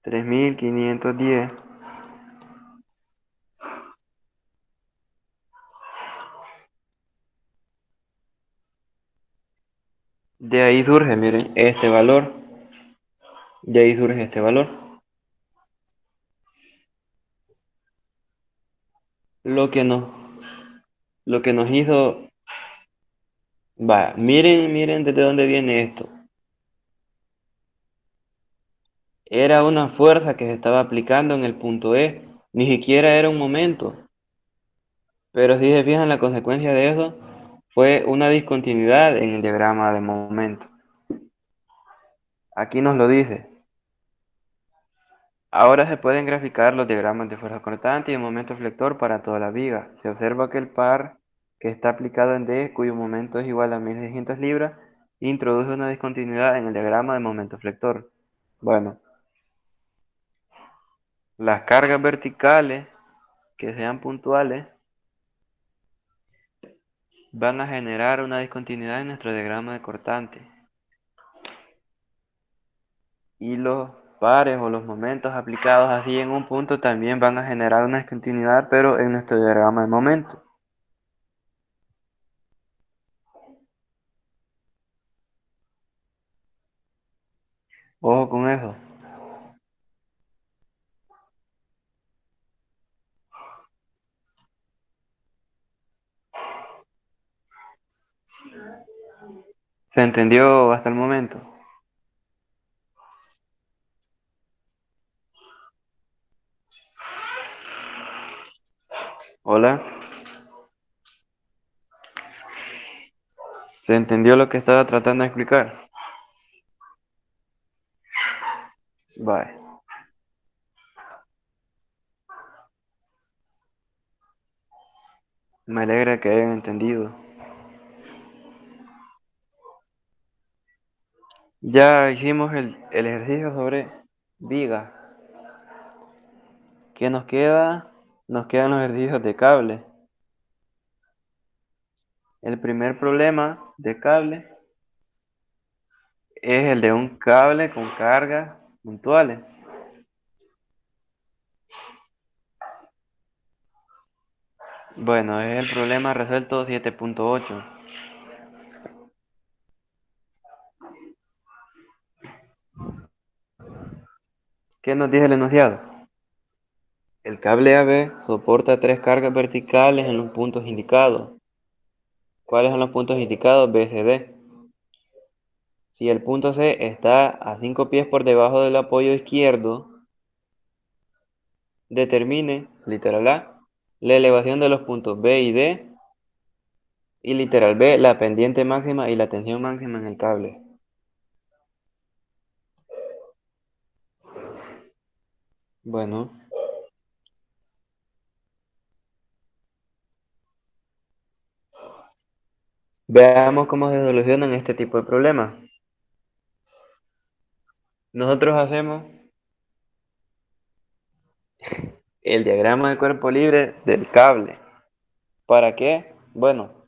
3.510. De ahí surge, miren, este valor. De ahí surge este valor. Lo que nos, lo que nos hizo, va, miren desde dónde viene esto. Era una fuerza que se estaba aplicando en el punto E, ni siquiera era un momento. Pero si se fijan, la consecuencia de eso fue una discontinuidad en el diagrama de momento. Aquí nos lo dice. Ahora se pueden graficar los diagramas de fuerza cortante y de momento flector para toda la viga. Se observa que el par que está aplicado en D, cuyo momento es igual a 1.600 libras, introduce una discontinuidad en el diagrama de momento flector. Bueno, las cargas verticales que sean puntuales van a generar una discontinuidad en nuestro diagrama de cortante. Y los pares o los momentos aplicados así en un punto también van a generar una discontinuidad, pero en nuestro diagrama de momento. Ojo con eso. ¿Se entendió hasta el momento? Hola. ¿Se entendió lo que estaba tratando de explicar? Vale. Me alegra que hayan entendido. Ya hicimos el ejercicio sobre vigas. ¿Qué nos queda? Nos quedan los ejercicios de cable. El primer problema de cable es el de un cable con cargas puntuales. Bueno, es el problema resuelto 7.8. ¿Qué nos dice el enunciado? El cable AB soporta tres cargas verticales en los puntos indicados. ¿Cuáles son los puntos indicados? B, C, D. Si el punto C está a 5 pies por debajo del apoyo izquierdo, determine, literal A, la elevación de los puntos B y D, y literal B, la pendiente máxima y la tensión máxima en el cable. Bueno, veamos cómo se solucionan este tipo de problemas. Nosotros hacemos el diagrama de cuerpo libre del cable. ¿Para qué? Bueno,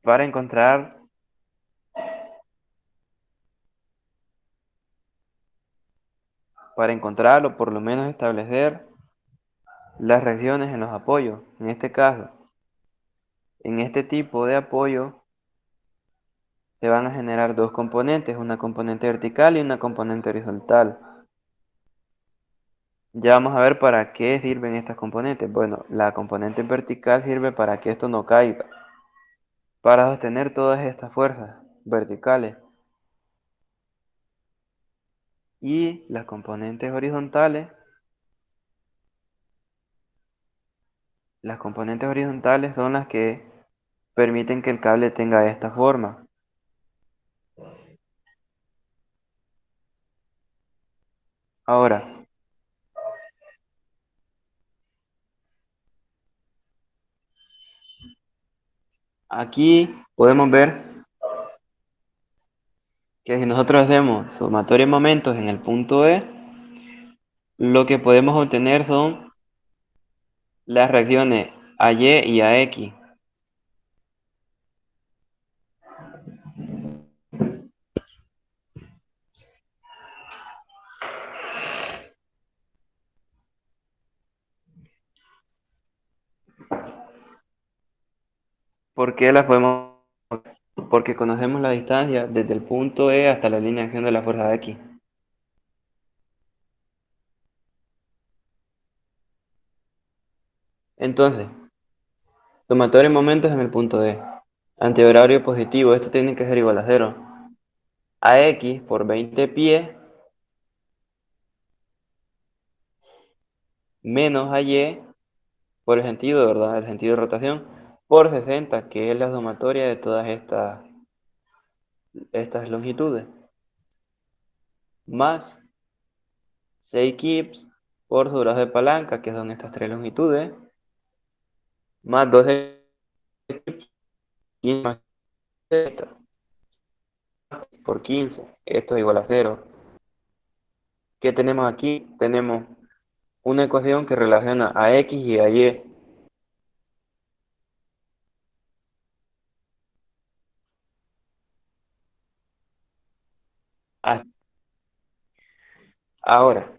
para encontrar o por lo menos establecer las reacciones en los apoyos. En este caso, en este tipo de apoyo se van a generar dos componentes, una componente vertical y una componente horizontal. Ya vamos a ver para qué sirven estas componentes. Bueno, la componente vertical sirve para que esto no caiga, para sostener todas estas fuerzas verticales. Y las componentes horizontales son las que permiten que el cable tenga esta forma. Ahora, aquí podemos ver que si nosotros hacemos sumatoria de momentos en el punto E, lo que podemos obtener son las reacciones a Y y a X. ¿Por qué las podemos? Porque conocemos la distancia desde el punto E hasta la línea de acción de la fuerza X. Entonces, sumatoria de momentos en el punto E. Antihorario positivo, esto tiene que ser igual a 0. AX por 20 pies menos AY por el sentido, ¿verdad? El sentido de rotación por 60, que es la sumatoria de todas estas longitudes. Más 6 kips por su brazo de palanca, que son estas tres longitudes. Más 12 kips, 15 más 60 por 15. Esto es igual a 0. ¿Qué tenemos aquí? Tenemos una ecuación que relaciona a X y a Y. Ahora,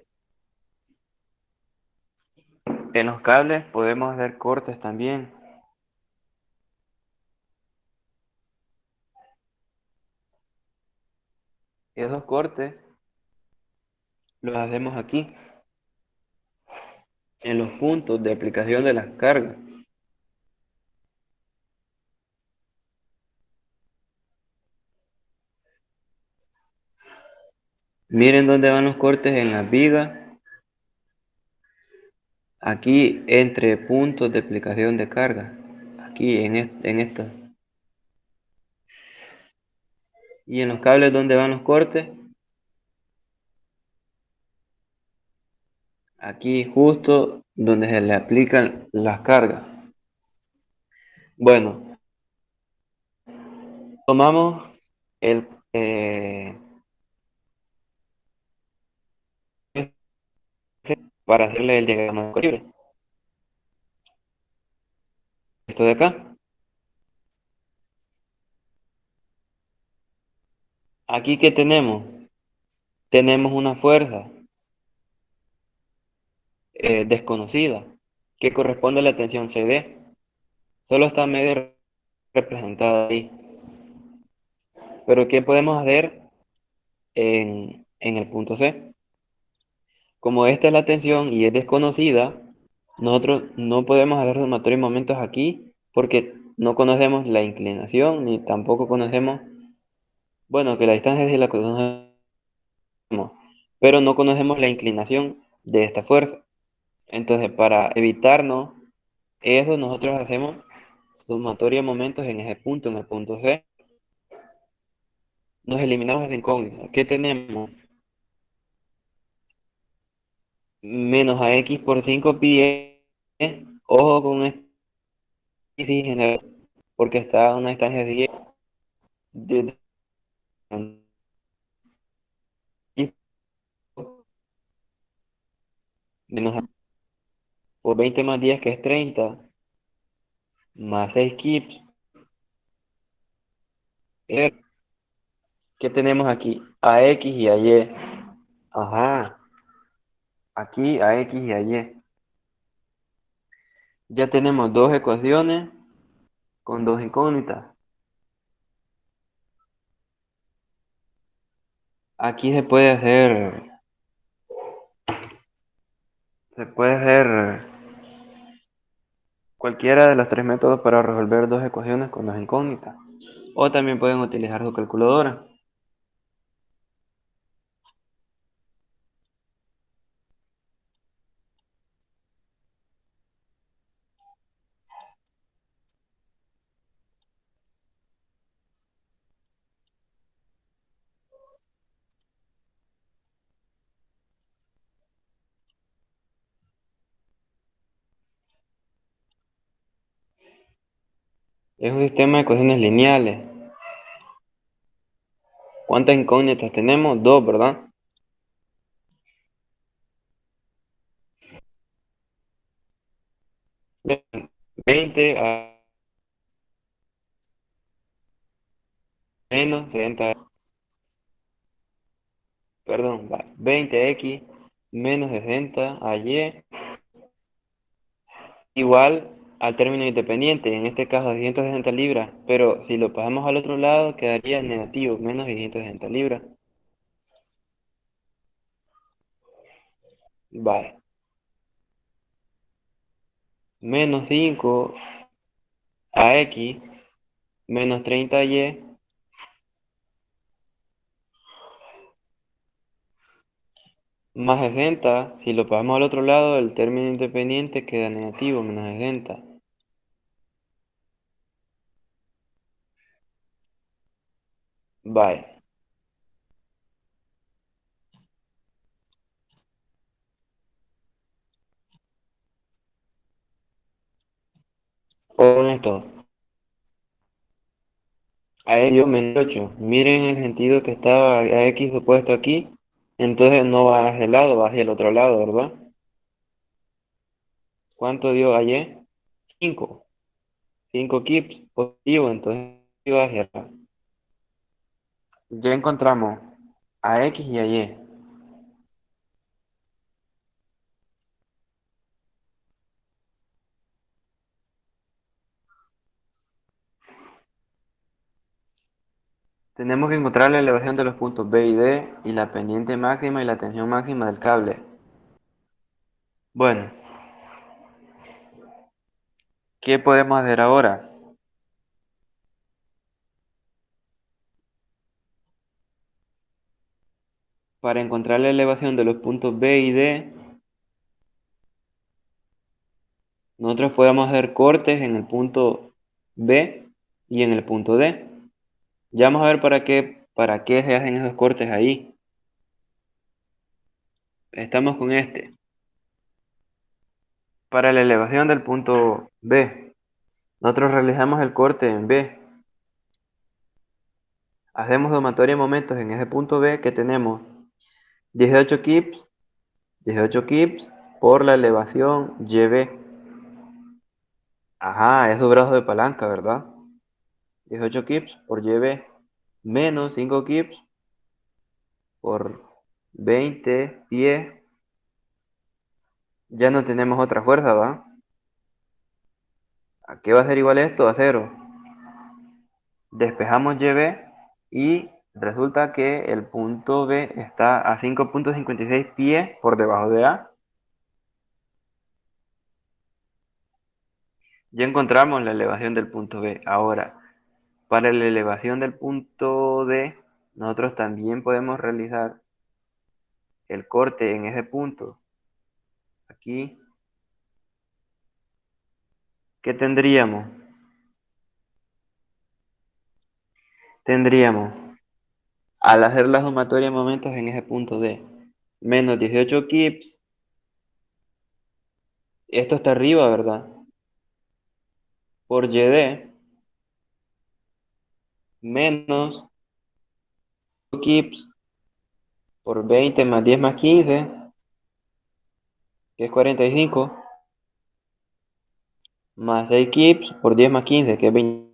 en los cables podemos hacer cortes también. esos cortes los hacemos aquí, en los puntos de aplicación de las cargas. Miren dónde van los cortes en las vigas, aquí entre puntos de aplicación de carga, aquí en esto. Y en los cables donde van los cortes, aquí justo donde se le aplican las cargas. Bueno, tomamos el para hacerle el diagrama de calibre. Esto de acá. Aquí que tenemos, tenemos una fuerza desconocida que corresponde a la tensión CD. Solo está medio representada ahí. Pero ¿qué podemos hacer en el punto C? Como esta es la tensión y es desconocida, nosotros no podemos hacer sumatorio de momentos aquí porque no conocemos la inclinación ni tampoco conocemos, bueno, que la distancia sí la conocemos, pero no conocemos la inclinación de esta fuerza. Entonces, para evitarnos eso, nosotros hacemos sumatoria de momentos en ese punto, en el punto C. Nos eliminamos esa incógnita. ¿Qué tenemos? Menos a x por 5 pi. Ojo con este general, porque está a una distancia de 10 de menos a, por 20 más 10 que es 30 más 6 kips. ¿Qué tenemos aquí? A X y a Y. Ajá, aquí a X y a Y. Ya tenemos dos ecuaciones con dos incógnitas. Aquí se puede hacer cualquiera de los tres métodos para resolver dos ecuaciones con dos incógnitas. O también pueden utilizar su calculadora. Es un sistema de ecuaciones lineales. ¿Cuántas incógnitas tenemos? Dos, ¿verdad? Bien, 20 a menos 60, perdón, 20x menos 60 a y igual al término independiente, en este caso 660 libras, pero si lo pasamos al otro lado quedaría negativo, menos 660 libras. Vale, menos 5 a x menos 30 a y más 60, si lo pasamos al otro lado, el término independiente queda negativo, menos 60. Vale, con esto, a x dio menos 8. Miren el sentido que estaba a x supuesto aquí, entonces no va hacia el lado, va hacia el otro lado, ¿verdad? ¿Cuánto dio a y? 5. 5 kips positivo, entonces iba hacia acá. Ya encontramos a x y a y. Tenemos que encontrar la elevación de los puntos B y D y la pendiente máxima y la tensión máxima del cable. Bueno, ¿qué podemos hacer ahora? Para encontrar la elevación de los puntos B y D, nosotros podemos hacer cortes en el punto B y en el punto D. Ya vamos a ver para qué se hacen esos cortes ahí. Estamos con este. Para la elevación del punto B, nosotros realizamos el corte en B. Hacemos sumatoria de momentos en ese punto B que tenemos 18 kips, 18 kips por la elevación YB. Ajá, es su brazo de palanca, ¿verdad? 18 kips por YB menos 5 kips por 20 pies. Ya no tenemos otra fuerza, ¿va? ¿A qué va a ser igual esto? A cero. Despejamos YB y resulta que el punto B está a 5,56 pies por debajo de A. Ya encontramos la elevación del punto B. Ahora, para la elevación del punto D, nosotros también podemos realizar el corte en ese punto. Aquí, ¿qué tendríamos? Tendríamos, al hacer la sumatoria de momentos en ese punto D, menos 18 kips. Esto está arriba, ¿verdad? Por YD, menos kips por 20 más 10 más 15, que es 45, más 6 kips por 10 más 15, que es 20,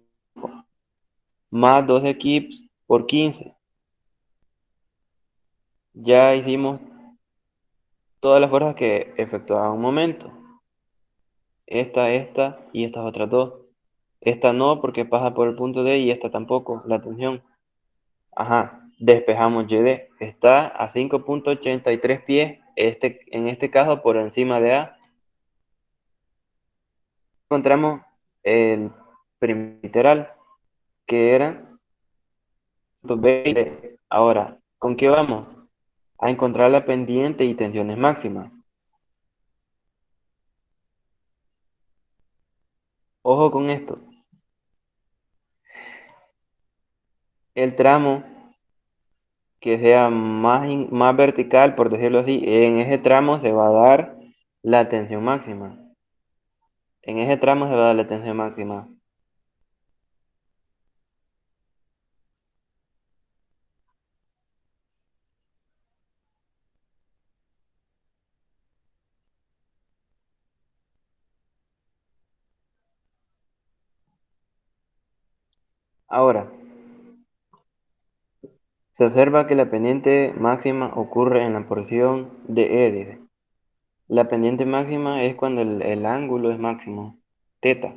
más 12 kips por 15. Ya hicimos todas las fuerzas que efectuaban un momento. Esta y estas otras dos. Esta no porque pasa por el punto D y esta tampoco, la tensión. Ajá, despejamos YD. Está a 5,83 pies, en este caso por encima de A. Encontramos el primer literal, que era punto B y D. Ahora, ¿con qué vamos? A encontrar la pendiente y tensiones máximas. Ojo con esto. El tramo que sea más vertical, por decirlo así, en ese tramo se va a dar la tensión máxima. En ese tramo se va a dar la tensión máxima. Ahora, se observa que la pendiente máxima ocurre en la porción de E, dice. La pendiente máxima es cuando el ángulo es máximo, teta.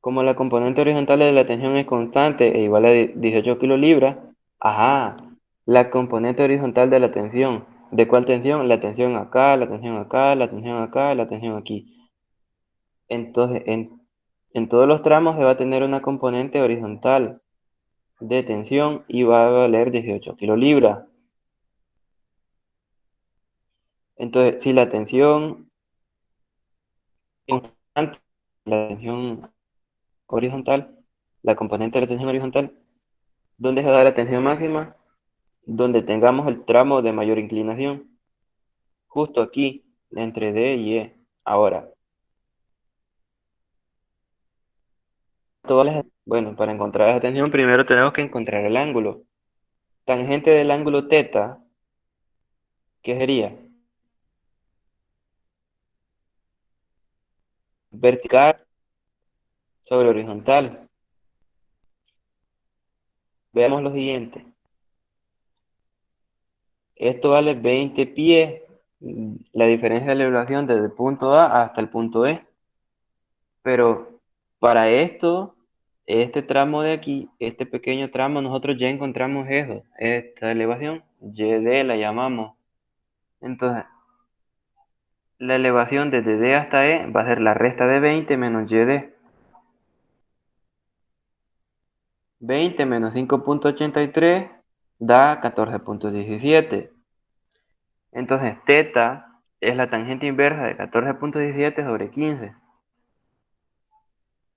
Como la componente horizontal de la tensión es constante e igual a 18 kilolibras, ajá, la componente horizontal de la tensión. ¿De cuál tensión? La tensión acá, la tensión acá, la tensión acá, la tensión aquí. Entonces, en todos los tramos se va a tener una componente horizontal de tensión y va a valer 18 kilolibras. Entonces, si la tensión es constante, la tensión horizontal, la componente de la tensión horizontal, ¿dónde se da la tensión máxima? Donde tengamos el tramo de mayor inclinación, justo aquí, entre D y E. Ahora, bueno, para encontrar esa tensión primero tenemos que encontrar el ángulo. Tangente del ángulo teta, ¿qué sería? Vertical sobre horizontal. Veamos lo siguiente. Esto vale 20 pies, la diferencia de elevación desde el punto A hasta el punto E. Pero para esto Este tramo de aquí, este pequeño tramo, nosotros ya encontramos eso, esta elevación, YD la llamamos. Entonces, la elevación desde D hasta E va a ser la resta de 20 menos YD. 20 menos 5,83 da 14,17. Entonces, teta es la tangente inversa de 14,17 sobre 15.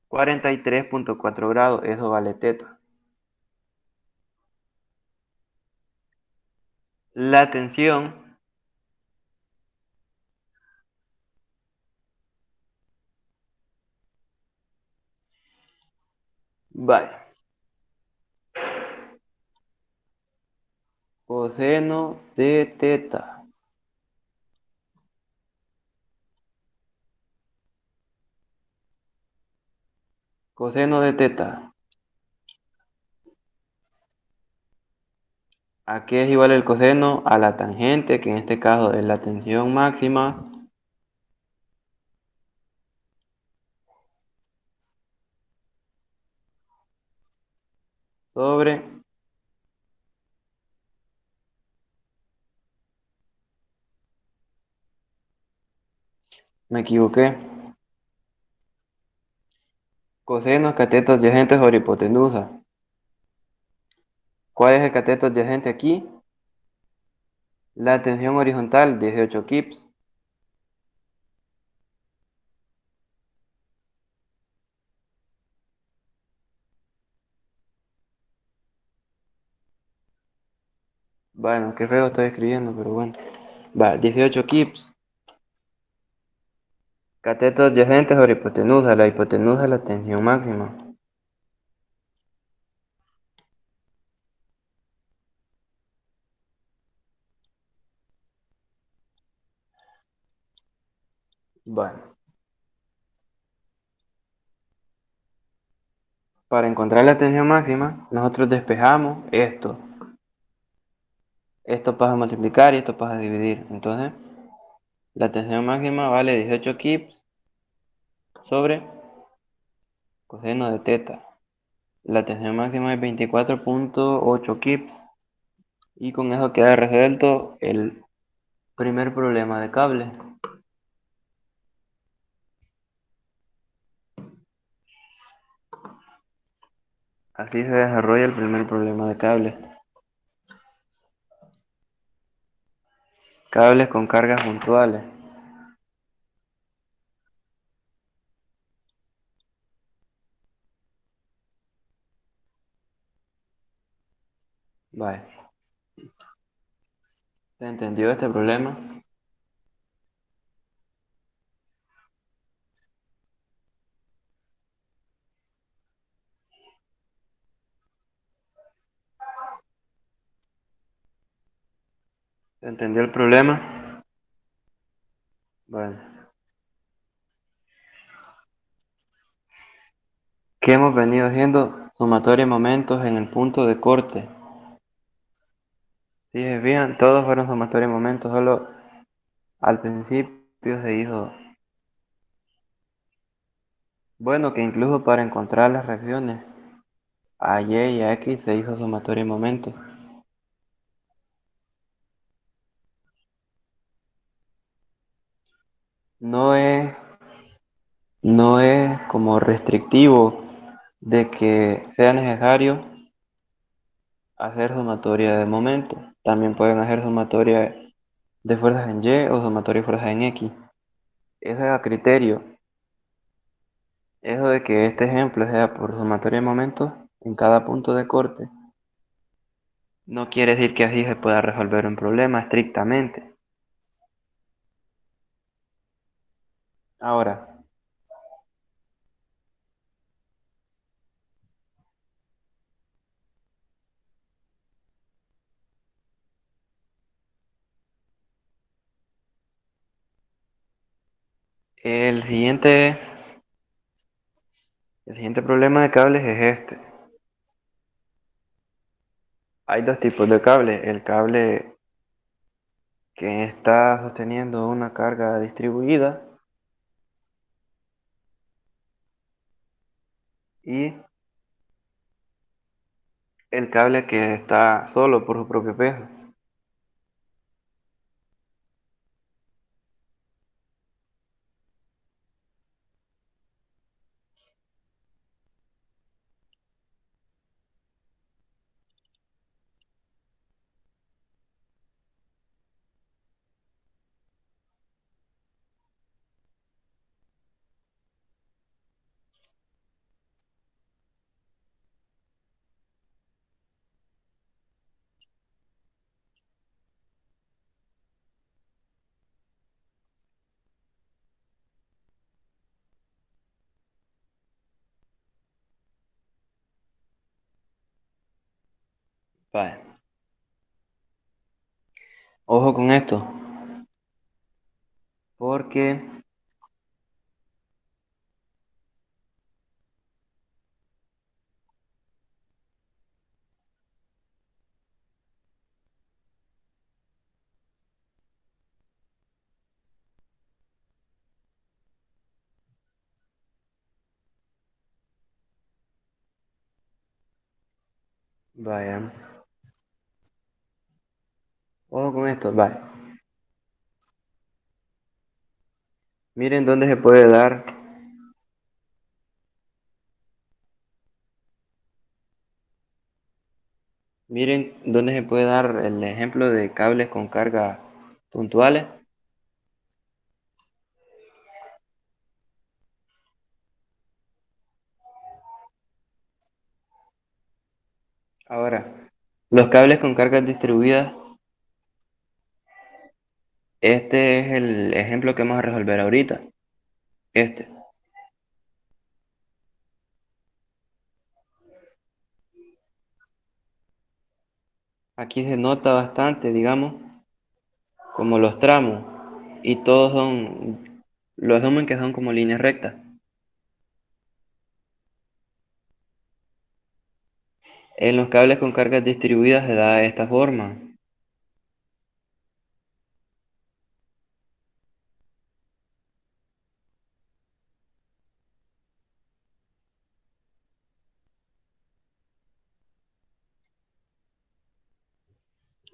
43,4 grados, eso vale teta. La tensión, vale, coseno de teta. Coseno de teta. ¿A qué es igual el coseno? A la tangente, que en este caso es la tensión máxima, sobre, me equivoqué, cosenos cateto adyacente sobre hipotenusa. ¿Cuál es el cateto adyacente aquí? La tensión horizontal, 18 kips. Bueno, qué feo estoy escribiendo, pero bueno. Va, 18 kips. Cateto adyacente sobre hipotenusa. La hipotenusa es la tensión máxima. Bueno, para encontrar la tensión máxima, nosotros despejamos esto. Esto pasa a multiplicar y esto pasa a dividir. Entonces, la tensión máxima vale 18 kips sobre coseno de teta. La tensión máxima es 24,8 kips. Y con eso queda resuelto el primer problema de cable. Así se desarrolla el primer problema de cable. Cables con cargas puntuales. Vale. ¿Se entendió este problema? ¿Se entendió el problema? Bueno. ¿Qué hemos venido haciendo? Sumatoria de momentos en el punto de corte. Si se fijan, todos fueron sumatoria de momentos, solo al principio se hizo. Bueno, que incluso para encontrar las reacciones a Y y a X se hizo sumatoria de momentos. No es, no es como restrictivo de que sea necesario hacer sumatoria de momentos. También pueden hacer sumatoria de fuerzas en Y o sumatoria de fuerzas en X. Eso es a criterio. Eso de que este ejemplo sea por sumatoria de momentos en cada punto de corte, no quiere decir que así se pueda resolver un problema estrictamente. Ahora, el siguiente, el siguiente problema de cables es este. Hay dos tipos de cables. El cable que está sosteniendo una carga distribuida y el cable que está solo por su propio peso. Vale. Ojo con esto, porque, vaya, ojo con esto, vale. Miren dónde se puede dar, miren dónde se puede dar el ejemplo de cables con carga puntuales. Ahora, los cables con cargas distribuidas, este es el ejemplo que vamos a resolver ahorita. Este. Aquí se nota bastante, digamos, como los tramos, y todos son, lo asumen que son como líneas rectas. En los cables con cargas distribuidas se da de esta forma.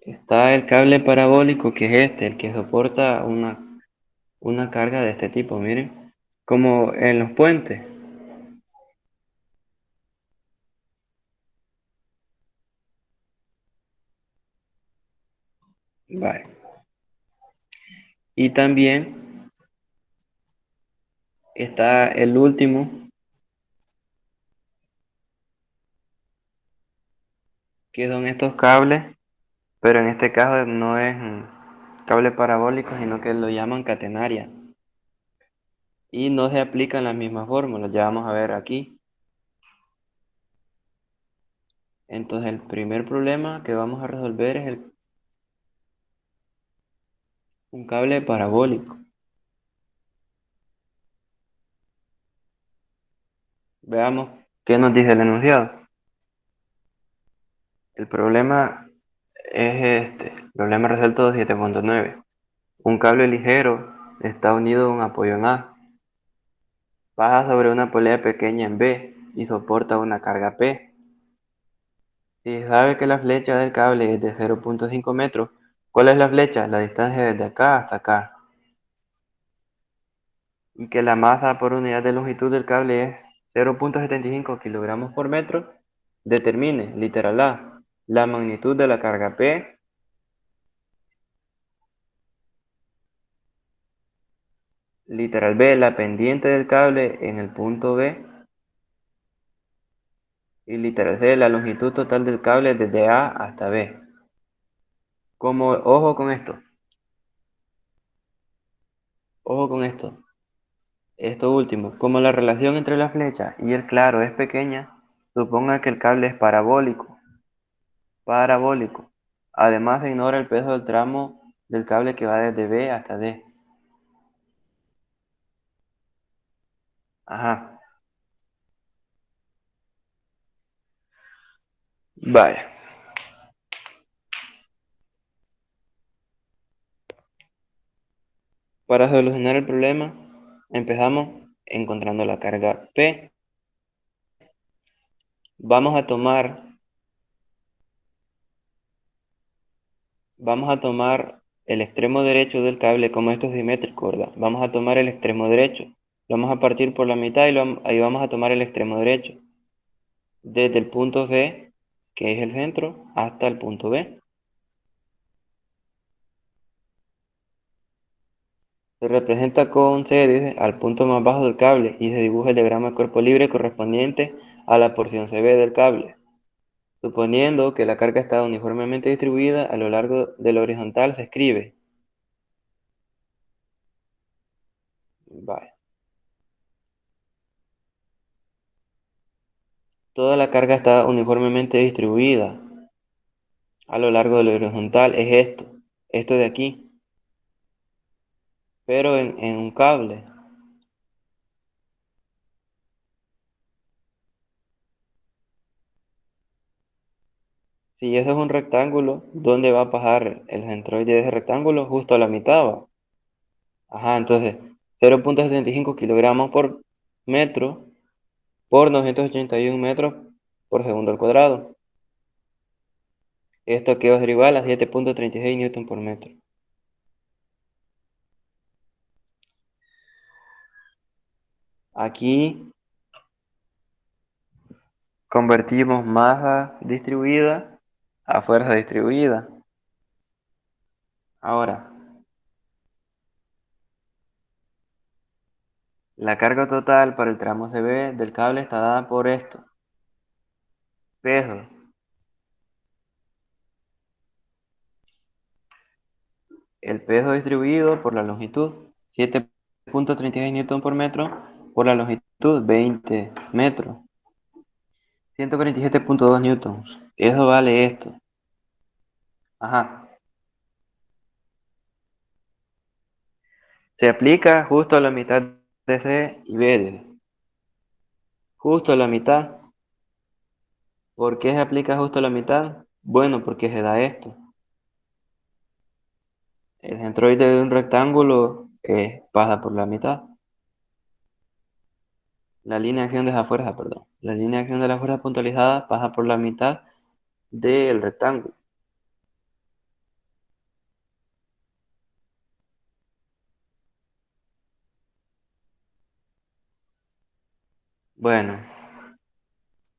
Está el cable parabólico, que es este, el que soporta una carga de este tipo, miren, como en los puentes. Vale. Y también está el último, que son estos cables, pero en este caso no es cable parabólico, sino que lo llaman catenaria. Y no se aplican las mismas fórmulas, ya vamos a ver aquí. Entonces el primer problema que vamos a resolver es un cable parabólico. Veamos qué nos dice el enunciado. El problema es este, problema resuelto 7.9. Un cable ligero está unido a un apoyo en A. Pasa sobre una polea pequeña en B y soporta una carga P. Si se sabe que la flecha del cable es de 0.5 metros, ¿cuál es la flecha? La distancia desde acá hasta acá. Y que la masa por unidad de longitud del cable es 0.75 kilogramos por metro, determine, literal A, la magnitud de la carga P, literal B, la pendiente del cable en el punto B, y literal C, la longitud total del cable desde A hasta B. Como, ojo con esto último, como la relación entre la flecha y el claro es pequeña, suponga que el cable es parabólico. Además, se ignora el peso del tramo del cable que va desde B hasta D. Ajá, vaya. Para solucionar el problema, empezamos encontrando la carga P. Vamos a tomar vamos a tomar el extremo derecho del cable, como esto es simétrico, ¿verdad? Vamos a tomar el extremo derecho, lo vamos a partir por la mitad y ahí vamos a tomar el extremo derecho, desde el punto C, que es el centro, hasta el punto B. Se representa con C, dice, al punto más bajo del cable y se dibuja el diagrama de cuerpo libre correspondiente a la porción CB del cable. Suponiendo que la carga está uniformemente distribuida a lo largo de la horizontal, se escribe. Vale. Toda la carga está uniformemente distribuida a lo largo de la horizontal, es esto de aquí, pero en un cable. Si eso es un rectángulo, ¿dónde va a pasar el centroide de ese rectángulo? Justo a la mitad, ¿va? Ajá, entonces 0,75 kilogramos por metro por 281 metros por segundo al cuadrado. Esto que va a ser igual a 7,36 newton por metro. Aquí convertimos masa distribuida a fuerza distribuida. Ahora, la carga total para el tramo CB del cable está dada por esto. Peso. El peso distribuido por la longitud. 7,36 newton por metro por la longitud 20 metros. 147,2 newtons. Eso vale esto. Ajá. Se aplica justo a la mitad de C y B. Justo a la mitad. ¿Por qué se aplica justo a la mitad? Bueno, porque se da esto. El centroide de un rectángulo pasa por la mitad. La línea de acción de esa fuerza, perdón. La línea de acción de la fuerza puntualizada pasa por la mitad del rectángulo. Bueno,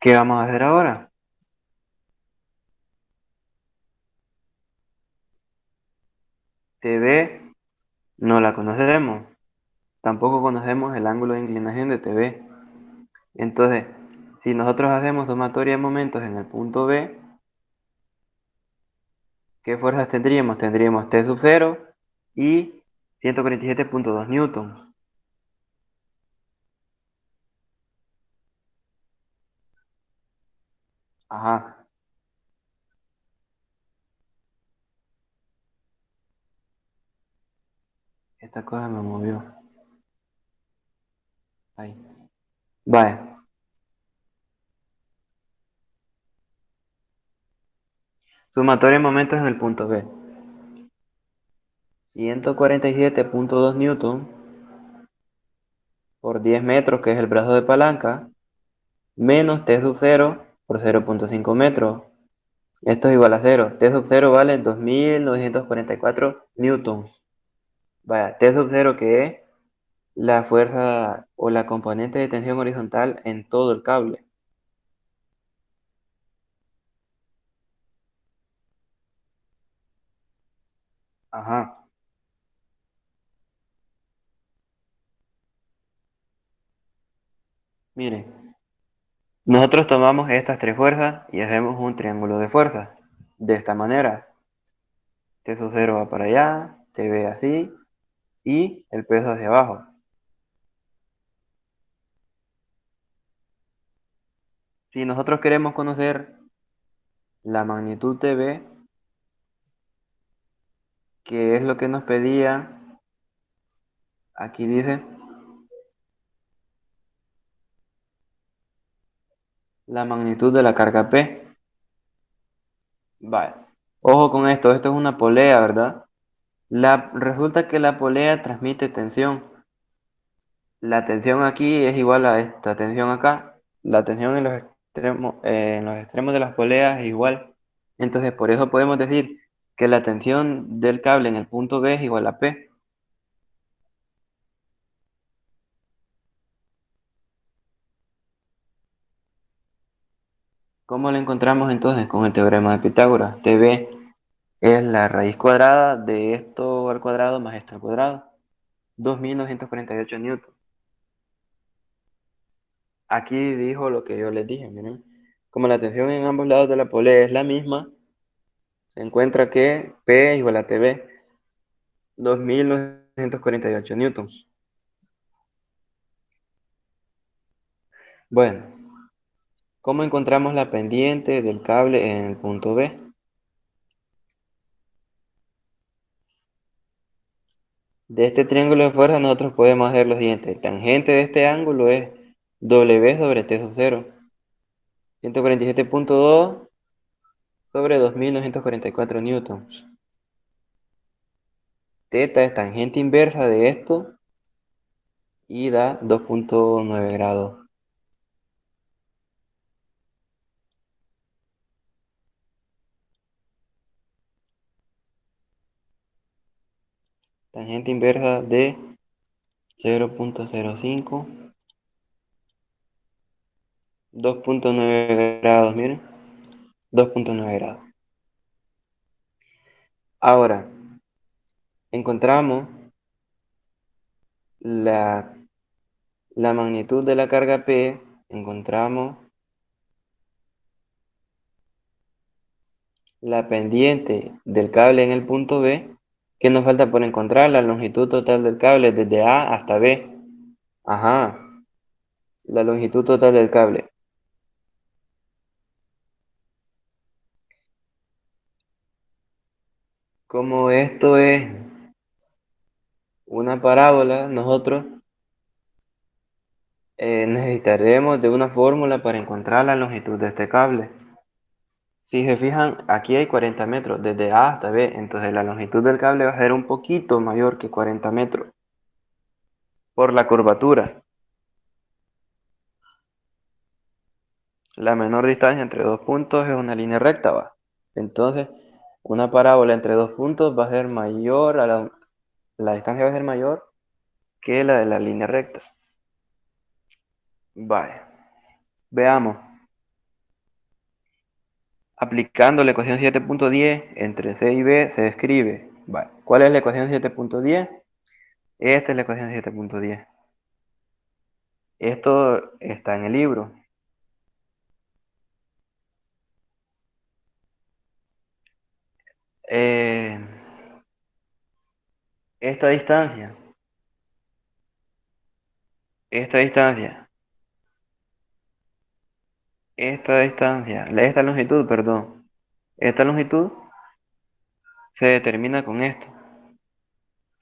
¿qué vamos a hacer ahora? TV no la conocemos. Tampoco conocemos el ángulo de inclinación de TV. Entonces, si nosotros hacemos sumatoria de momentos en el punto B, ¿qué fuerzas tendríamos? Tendríamos T sub 0 y 147,2 newtons. Ajá, esta cosa me movió. Ahí. Vale. Sumatoria de momentos en el punto B. 147,2 newtons por 10 metros, que es el brazo de palanca, menos T sub 0 por 0,5 metros. Esto es igual a 0. T sub 0 vale 2.944 newtons. Vaya, T sub 0 que es la fuerza o la componente de tensión horizontal en todo el cable. Ajá. Miren, nosotros tomamos estas tres fuerzas y hacemos un triángulo de fuerzas. De esta manera. T sub 0 va para allá, se ve así, y el peso hacia abajo. Si nosotros queremos conocer la magnitud de B, que es lo que nos pedía, aquí dice la magnitud de la carga P. Vale. Ojo con esto es una polea, ¿verdad? Resulta que la polea transmite tensión. La tensión aquí es igual a esta tensión acá. La tensión en los extremos de las poleas es igual. Entonces, por eso podemos decir que la tensión del cable en el punto B es igual a P. ¿Cómo lo encontramos entonces con el teorema de Pitágoras? TB es la raíz cuadrada de esto al cuadrado más esto al cuadrado. 2948 newton. Aquí dijo lo que yo les dije, miren. Como la tensión en ambos lados de la polea es la misma, se encuentra que P es igual a TB, 2948 newtons. Bueno, ¿cómo encontramos la pendiente del cable en el punto B? De este triángulo de fuerza nosotros podemos hacer lo siguiente. El tangente de este ángulo es W sobre T sub 0. 147.2 sobre 2944 newtons. Teta es tangente inversa de esto y da 2.9 grados. Tangente inversa de 0.05, 2.9 grados, miren, 2.9 grados. Ahora, encontramos la, la magnitud de la carga P, encontramos la pendiente del cable en el punto B, que nos falta por encontrar la longitud total del cable desde A hasta B. Ajá, la longitud total del cable. Como esto es una parábola, nosotros necesitaremos de una fórmula para encontrar la longitud de este cable. Si se fijan, aquí hay 40 metros desde A hasta B, entonces la longitud del cable va a ser un poquito mayor que 40 metros por la curvatura. La menor distancia entre dos puntos es una línea recta, va. Entonces, una parábola entre dos puntos va a ser mayor la distancia va a ser mayor que la de la línea recta. Vale, veamos. Aplicando la ecuación 7.10 entre C y B se describe. Vale. ¿Cuál es la ecuación 7.10? Esta es la ecuación 7.10. Esto está en el libro. Eh, esta distancia, esta distancia, esta longitud, perdón, esta longitud se determina con esto,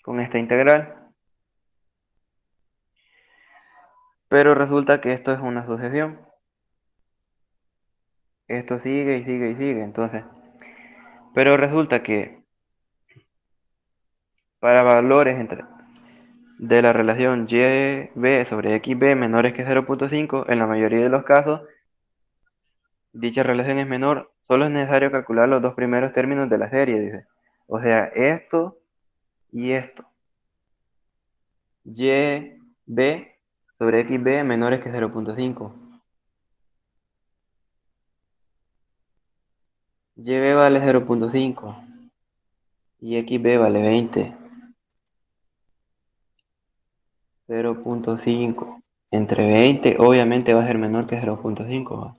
con esta integral. Pero resulta que esto es una sucesión. Esto sigue y sigue y sigue. Entonces, pero resulta que para valores de la relación YB sobre XB menores que 0.5, en la mayoría de los casos, dicha relación es menor. Solo es necesario calcular los dos primeros términos de la serie, dice. O sea, esto y esto. YB sobre XB menores que 0.5. YB vale 0.5 y XB vale 20. 0.5 entre 20 obviamente va a ser menor que 0.5.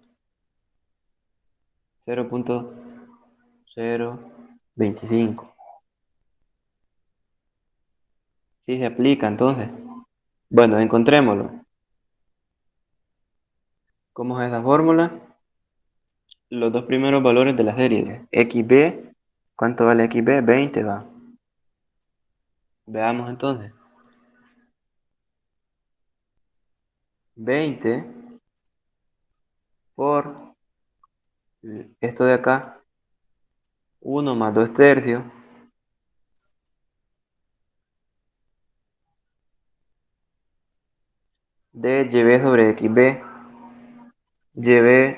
0.025. Si se aplica entonces. Bueno, encontrémoslo. ¿Cómo es esa fórmula? Los dos primeros valores de la serie. XB, ¿cuánto vale XB? 20 va. Veamos entonces. 20 por esto de acá. 1 más 2 tercios. De YB sobre XB. YB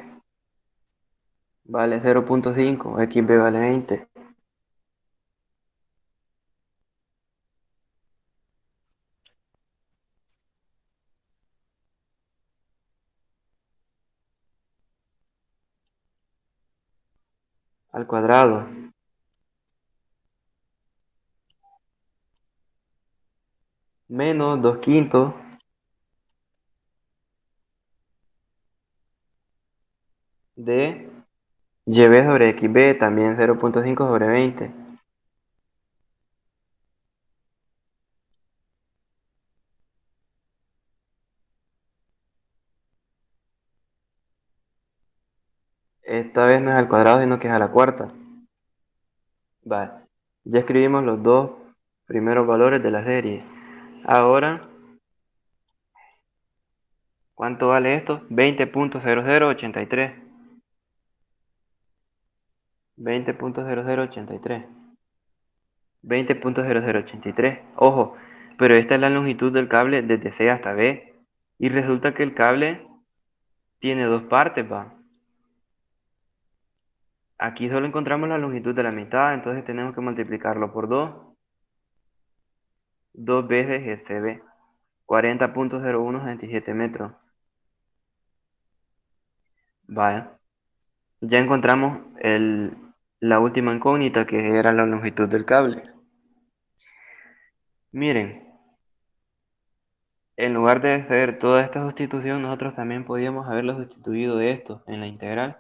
vale 0.5. XB vale 20. al cuadrado menos 2 quintos de YB sobre XB, también 0.5 sobre 20. Esta vez no es al cuadrado, sino que es a la cuarta. Vale, ya escribimos los dos primeros valores de la serie. Ahora, ¿cuánto vale esto? 20.0083. 20.0083. 20.0083. Ojo, pero esta es la longitud del cable desde C hasta B. Y resulta que el cable tiene dos partes, va. Aquí solo encontramos la longitud de la mitad, entonces tenemos que multiplicarlo por 2. 2 veces SB. 40.0167 metros. Vaya. Ya encontramos la última incógnita, que era la longitud del cable. Miren, en lugar de hacer toda esta sustitución, nosotros también podíamos haberlo sustituido de esto en la integral.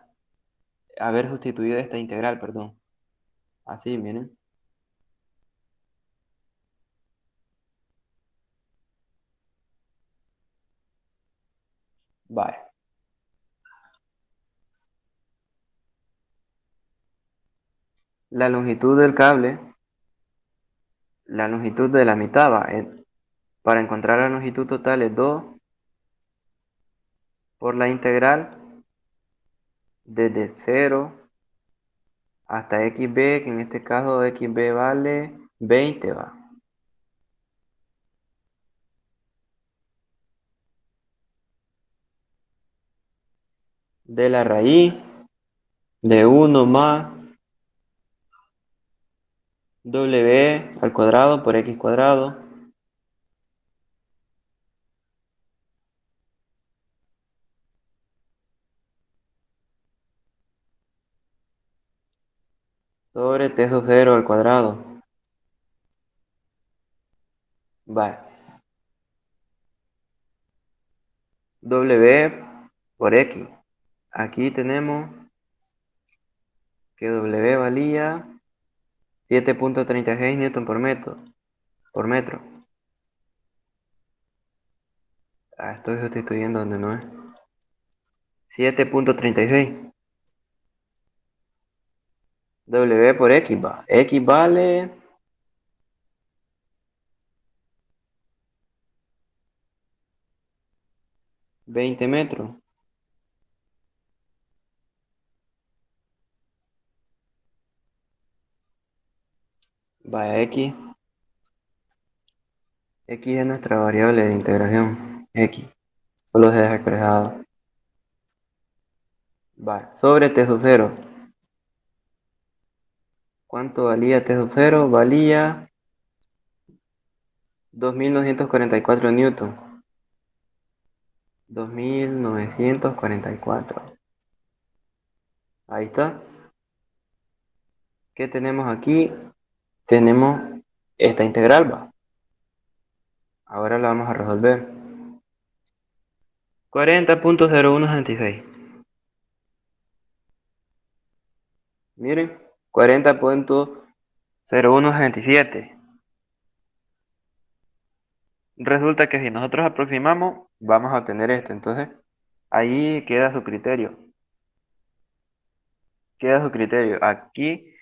Haber sustituido esta integral, perdón. Así, miren. Vale. La longitud del cable, la longitud de la mitad va. Para encontrar la longitud total es 2 por la integral desde 0 hasta xb, que en este caso xb vale 20, va. De la raíz de 1 más w al cuadrado por x cuadrado sobre t sub 0 al cuadrado. Vale. W por x. Aquí tenemos que W valía 7.36 newton por metro. Estoy sustituyendo donde no es. 7.36. W por X va. X vale 20 metros. Vaya X. X es nuestra variable de integración. X. Solo se deja expresado. Va. Sobre T sub 0. ¿Cuánto valía T sub 0? Valía 2.944 newton. 2.944. Ahí está. ¿Qué tenemos aquí? Tenemos esta integral, va. Ahora la vamos a resolver. 40.0166. Miren, 40.0167. Resulta que si nosotros aproximamos, vamos a obtener esto. Entonces, ahí queda su criterio. Queda su criterio. Aquí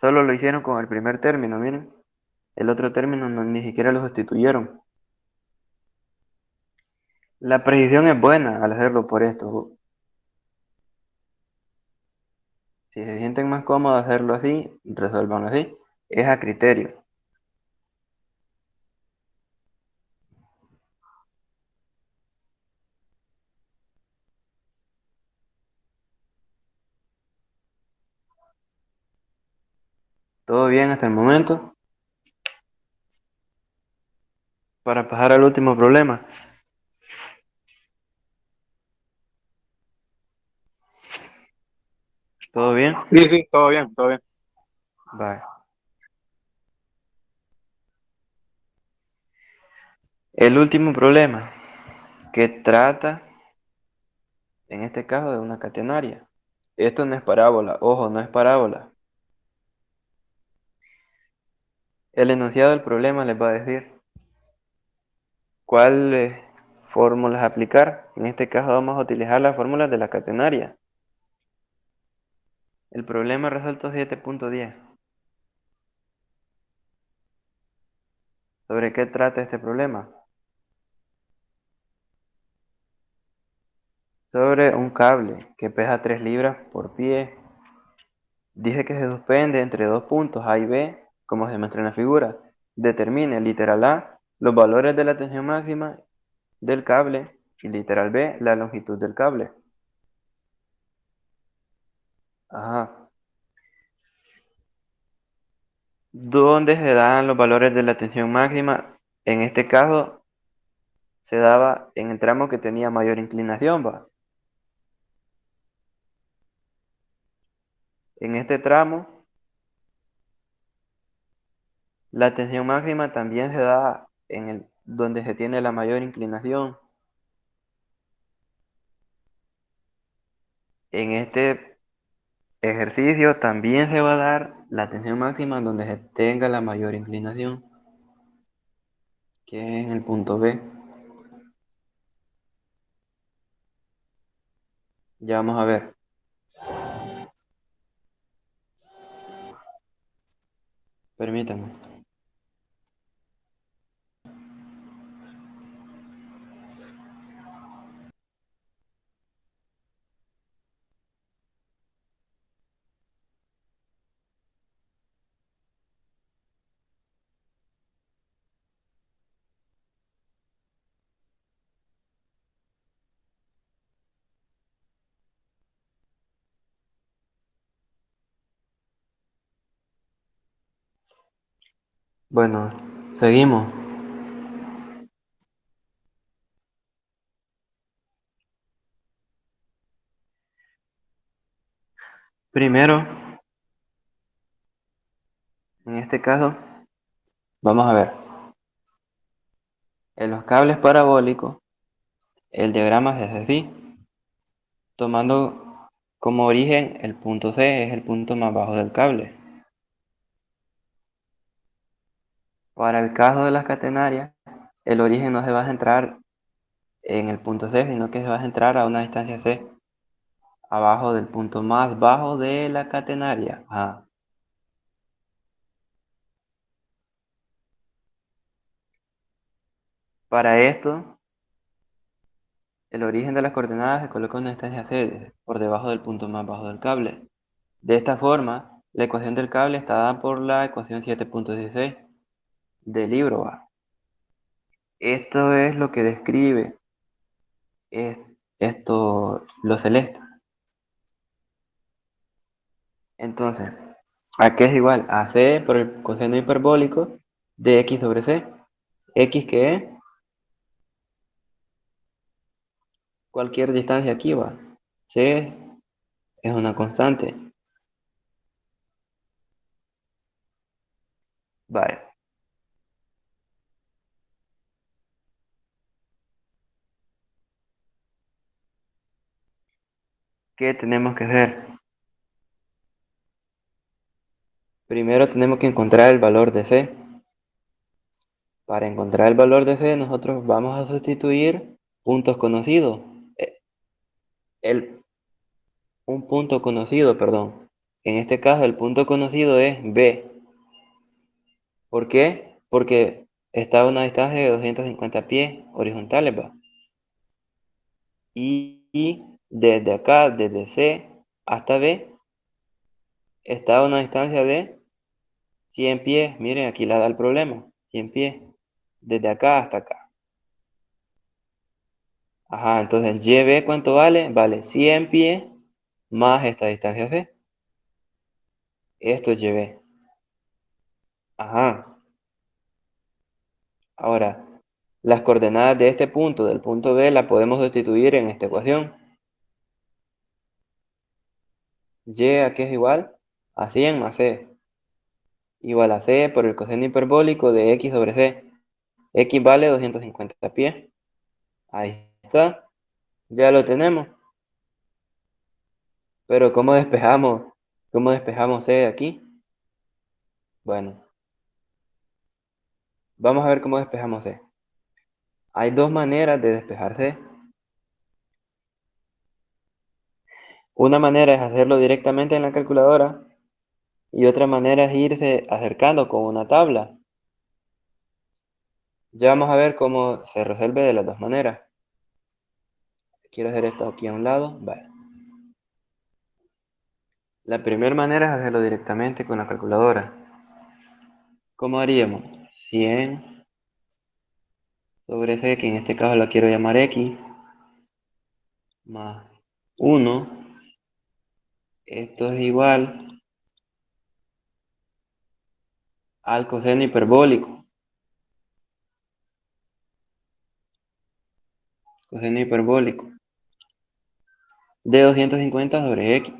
solo lo hicieron con el primer término, miren. El otro término ni siquiera lo sustituyeron. La precisión es buena al hacerlo por esto. Si se sienten más cómodos hacerlo así, resuélvanlo así. Es a criterio. ¿Todo bien hasta el momento? Para pasar al último problema. ¿Todo bien? Sí, sí, todo bien, todo bien. Vale. El último problema que trata, en este caso, de una catenaria. Esto no es parábola, ojo, no es parábola. El enunciado del problema les va a decir cuáles fórmulas aplicar. En este caso vamos a utilizar las fórmulas de la catenaria. El problema resuelto 7.10. ¿Sobre qué trata este problema? Sobre un cable que pesa 3 libras por pie. Dice que se suspende entre dos puntos A y B, como se muestra en la figura. Determine, literal A, los valores de la tensión máxima del cable y literal B, la longitud del cable. Ajá. ¿Dónde se dan los valores de la tensión máxima? En este caso se daba en el tramo que tenía mayor inclinación, ¿va? En este tramo la tensión máxima también se da en el donde se tiene la mayor inclinación. En este ejercicio también se va a dar la tensión máxima donde se tenga la mayor inclinación, que es en el punto B. Ya vamos a ver. Permítanme. Bueno, seguimos. Primero, en este caso, vamos a ver. En los cables parabólicos, el diagrama se hace así, tomando como origen el punto C, es el punto más bajo del cable. Para el caso de las catenarias, el origen no se va a centrar en el punto C, sino que se va a centrar a una distancia C, abajo del punto más bajo de la catenaria. Para esto, el origen de las coordenadas se coloca en una distancia C, por debajo del punto más bajo del cable. De esta forma, la ecuación del cable está dada por la ecuación 7.16 del libro A. Esto es lo que describe esto, lo celeste. Entonces, ¿a qué es igual? A C por el coseno hiperbólico de x sobre C. X que es cualquier distancia aquí va. C es una constante. Vale. ¿Qué tenemos que hacer? Primero tenemos que encontrar el valor de C. Para encontrar el valor de C, nosotros vamos a sustituir puntos conocidos. Eh, El, un punto conocido, perdón. En este caso, el punto conocido es B. ¿Por qué? Porque está a una distancia de 250 pies horizontales, ¿va? Y desde acá, desde C hasta B, está a una distancia de 100 pies. Miren, aquí la da el problema. 100 pies. Desde acá hasta acá. Ajá, entonces YB, ¿cuánto vale? Vale 100 pies más esta distancia C. Esto es YB. Ajá. Ahora, las coordenadas de este punto, del punto B, las podemos sustituir en esta ecuación. Y a qué es igual a 100 más c, igual a c por el coseno hiperbólico de x sobre c. X vale 250 pies. Ahí está, ya lo tenemos. Pero cómo despejamos c aquí? Bueno, vamos a ver cómo despejamos c. Hay dos maneras de despejar c. Una manera es hacerlo directamente en la calculadora y otra manera es irse acercando con una tabla. Ya vamos a ver cómo se resuelve de las dos maneras. Quiero hacer esto aquí a un lado. Vale. La primera manera es hacerlo directamente con la calculadora. ¿Cómo haríamos? 100 sobre c, que en este caso la quiero llamar x, más 1. Esto es igual al coseno hiperbólico. Coseno hiperbólico de 250 sobre x.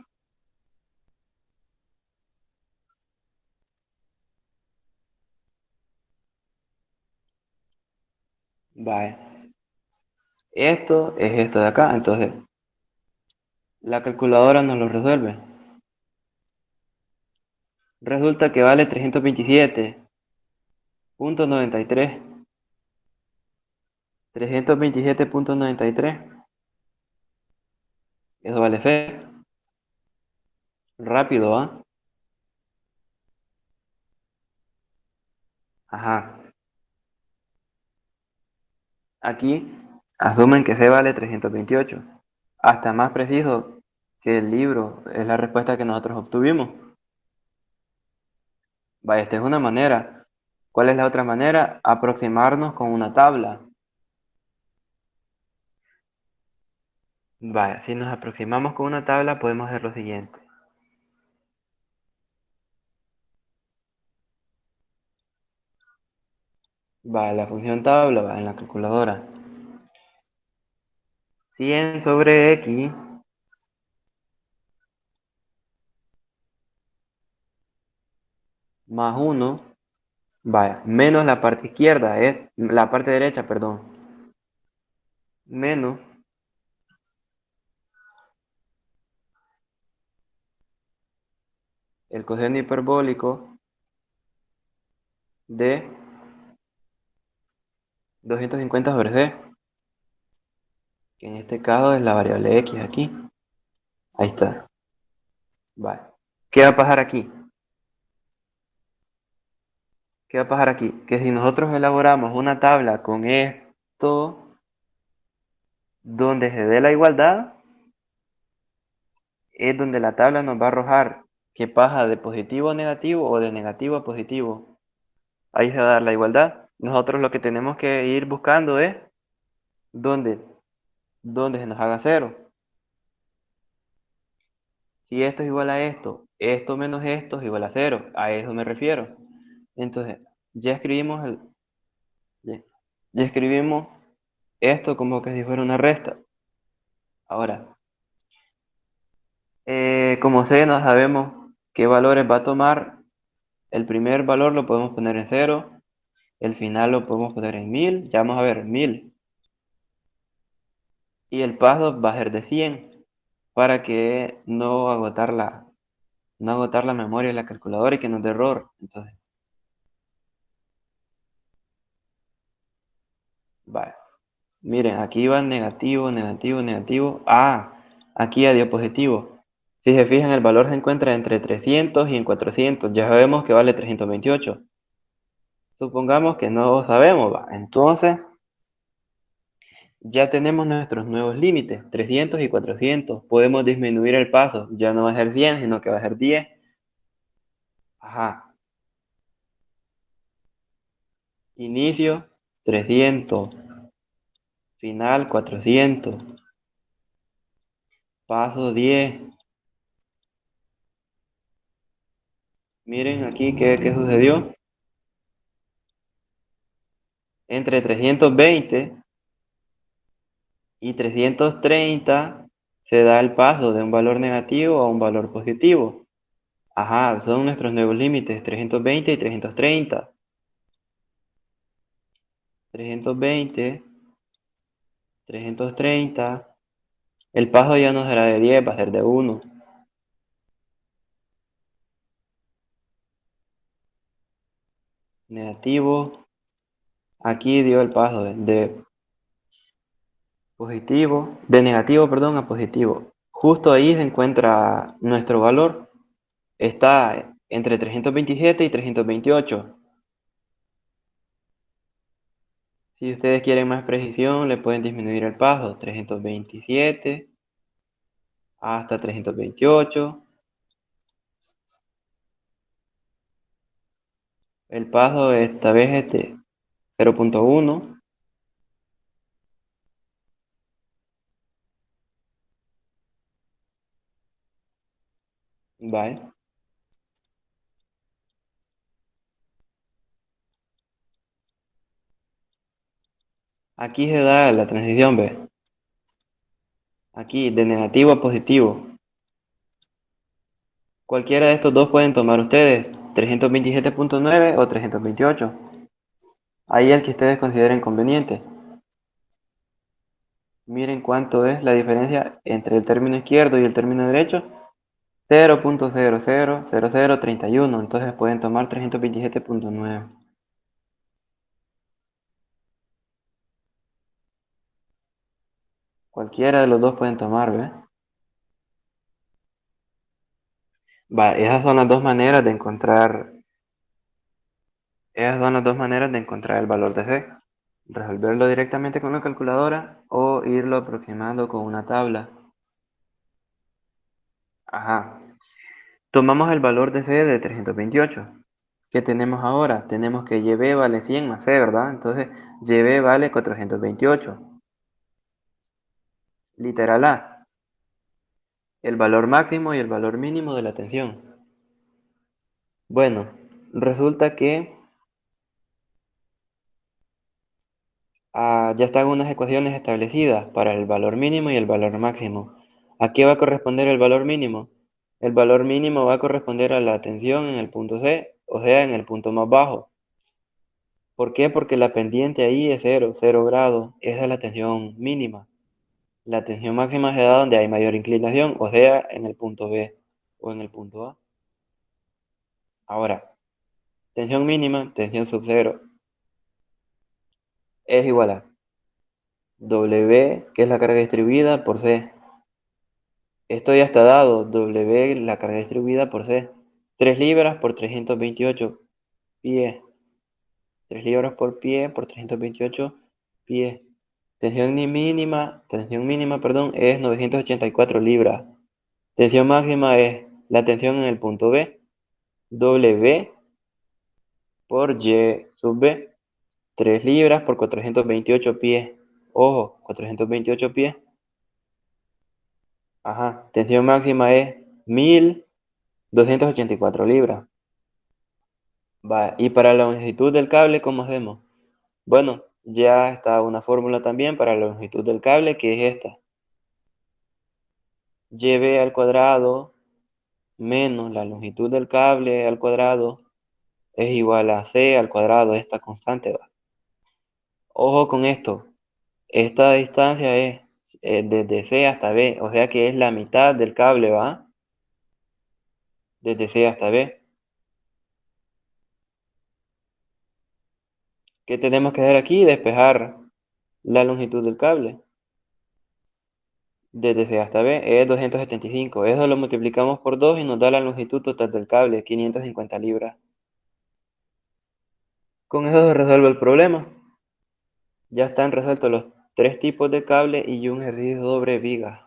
Vale. Esto es esto de acá, entonces la calculadora nos lo resuelve. Resulta que vale 327.93. 327.93. Eso vale fe. Rápido, ¿ah? Ajá. Aquí asumen que C vale 328. Hasta más preciso que el libro es la respuesta que nosotros obtuvimos. Vaya, esta es una manera. ¿Cuál es la otra manera? Aproximarnos con una tabla. Vaya, si nos aproximamos con una tabla podemos hacer lo siguiente. Vaya, la función tabla va en la calculadora. 100 sobre x más 1, vaya, menos la parte izquierda, es la parte derecha, perdón, menos el coseno hiperbólico de 250 sobre c, que en este caso es la variable x aquí. Ahí está. Vale. ¿Qué va a pasar aquí? ¿Qué va a pasar aquí? Que si nosotros elaboramos una tabla con esto, donde se dé la igualdad, es donde la tabla nos va a arrojar que pasa de positivo a negativo o de negativo a positivo. Ahí se va a dar la igualdad. Nosotros lo que tenemos que ir buscando es donde, donde se nos haga cero. Si esto es igual a esto menos esto es igual a cero. A eso me refiero. Entonces, ya escribimos ya, ya escribimos esto como que si fuera una resta. Ahora, como C, no sabemos qué valores va a tomar. El primer valor lo podemos poner en 0. El final lo podemos poner en 1000. Ya vamos a ver, 1000. Y el paso va a ser de 100 para que no agotar la memoria de la calculadora y que nos dé error. Entonces, vale. Miren, aquí va negativo, negativo, negativo. Ah, aquí ya dio positivo. Si se fijan, el valor se encuentra entre 300 y en 400. Ya sabemos que vale 328. Supongamos que no sabemos, va. Entonces, ya tenemos nuestros nuevos límites, 300 y 400. Podemos disminuir el paso. Ya no va a ser 100, sino que va a ser 10. Ajá. Inicio 300. Final 400. Paso 10. Miren aquí qué sucedió. Entre 320 y 330 se da el paso de un valor negativo a un valor positivo. Ajá, son nuestros nuevos límites, 320 y 330. 320, 330. El paso ya no será de 10, va a ser de 1. Negativo. Aquí dio el paso de positivo, de negativo, perdón, a positivo. Justo ahí se encuentra nuestro valor. Está entre 327 y 328. Si ustedes quieren más precisión, le pueden disminuir el paso, 327 hasta 328. El paso esta vez es de 0.1. Vale. Aquí se da la transición, ¿ves? Aquí, de negativo a positivo. Cualquiera de estos dos pueden tomar ustedes, 327.9 o 328. Ahí el que ustedes consideren conveniente. Miren cuánto es la diferencia entre el término izquierdo y el término derecho. 0.000031. Entonces pueden tomar 327.9. Cualquiera de los dos pueden tomar, ¿ves? Va, esas son las dos maneras de encontrar el valor de C. Resolverlo directamente con la calculadora o irlo aproximando con una tabla. Ajá. Tomamos el valor de C de 328. ¿Qué tenemos ahora? Tenemos que YB vale 100 más C, ¿verdad? Entonces, YB vale 428. Literal A, el valor máximo y el valor mínimo de la tensión. Bueno, resulta que ya están unas ecuaciones establecidas para el valor mínimo y el valor máximo. ¿A qué va a corresponder el valor mínimo? El valor mínimo va a corresponder a la tensión en el punto C, o sea, en el punto más bajo. ¿Por qué? Porque la pendiente ahí es 0 grados. Esa es la tensión mínima. La tensión máxima se da donde hay mayor inclinación, o sea, en el punto B o en el punto A. Ahora, tensión mínima, tensión sub 0, es igual a W, que es la carga distribuida, por C. Esto ya está dado, W, la carga distribuida por C. 3 libras por 328 pies. 3 libras por pie por 328 pies. Tensión mínima, perdón, es 984 libras. Tensión máxima es la tensión en el punto B, W por Y sub B. 3 libras por 428 pies. Ojo, 428 pies. Ajá, tensión máxima es 1284 libras. Va, y para la longitud del cable, ¿cómo hacemos? Bueno, ya está una fórmula también para la longitud del cable, que es esta. YB al cuadrado menos la longitud del cable al cuadrado es igual a C al cuadrado, esta constante, va. Ojo con esto, esta distancia es desde C hasta B, o sea que es la mitad del cable, ¿va? Desde C hasta B. ¿Qué tenemos que hacer aquí? Despejar la longitud del cable. Desde C hasta B es 275. Eso lo multiplicamos por 2 y nos da la longitud total del cable, 550 libras. Con eso se resuelve el problema. Ya están resueltos los tres tipos de cable y un ejercicio sobre vigas.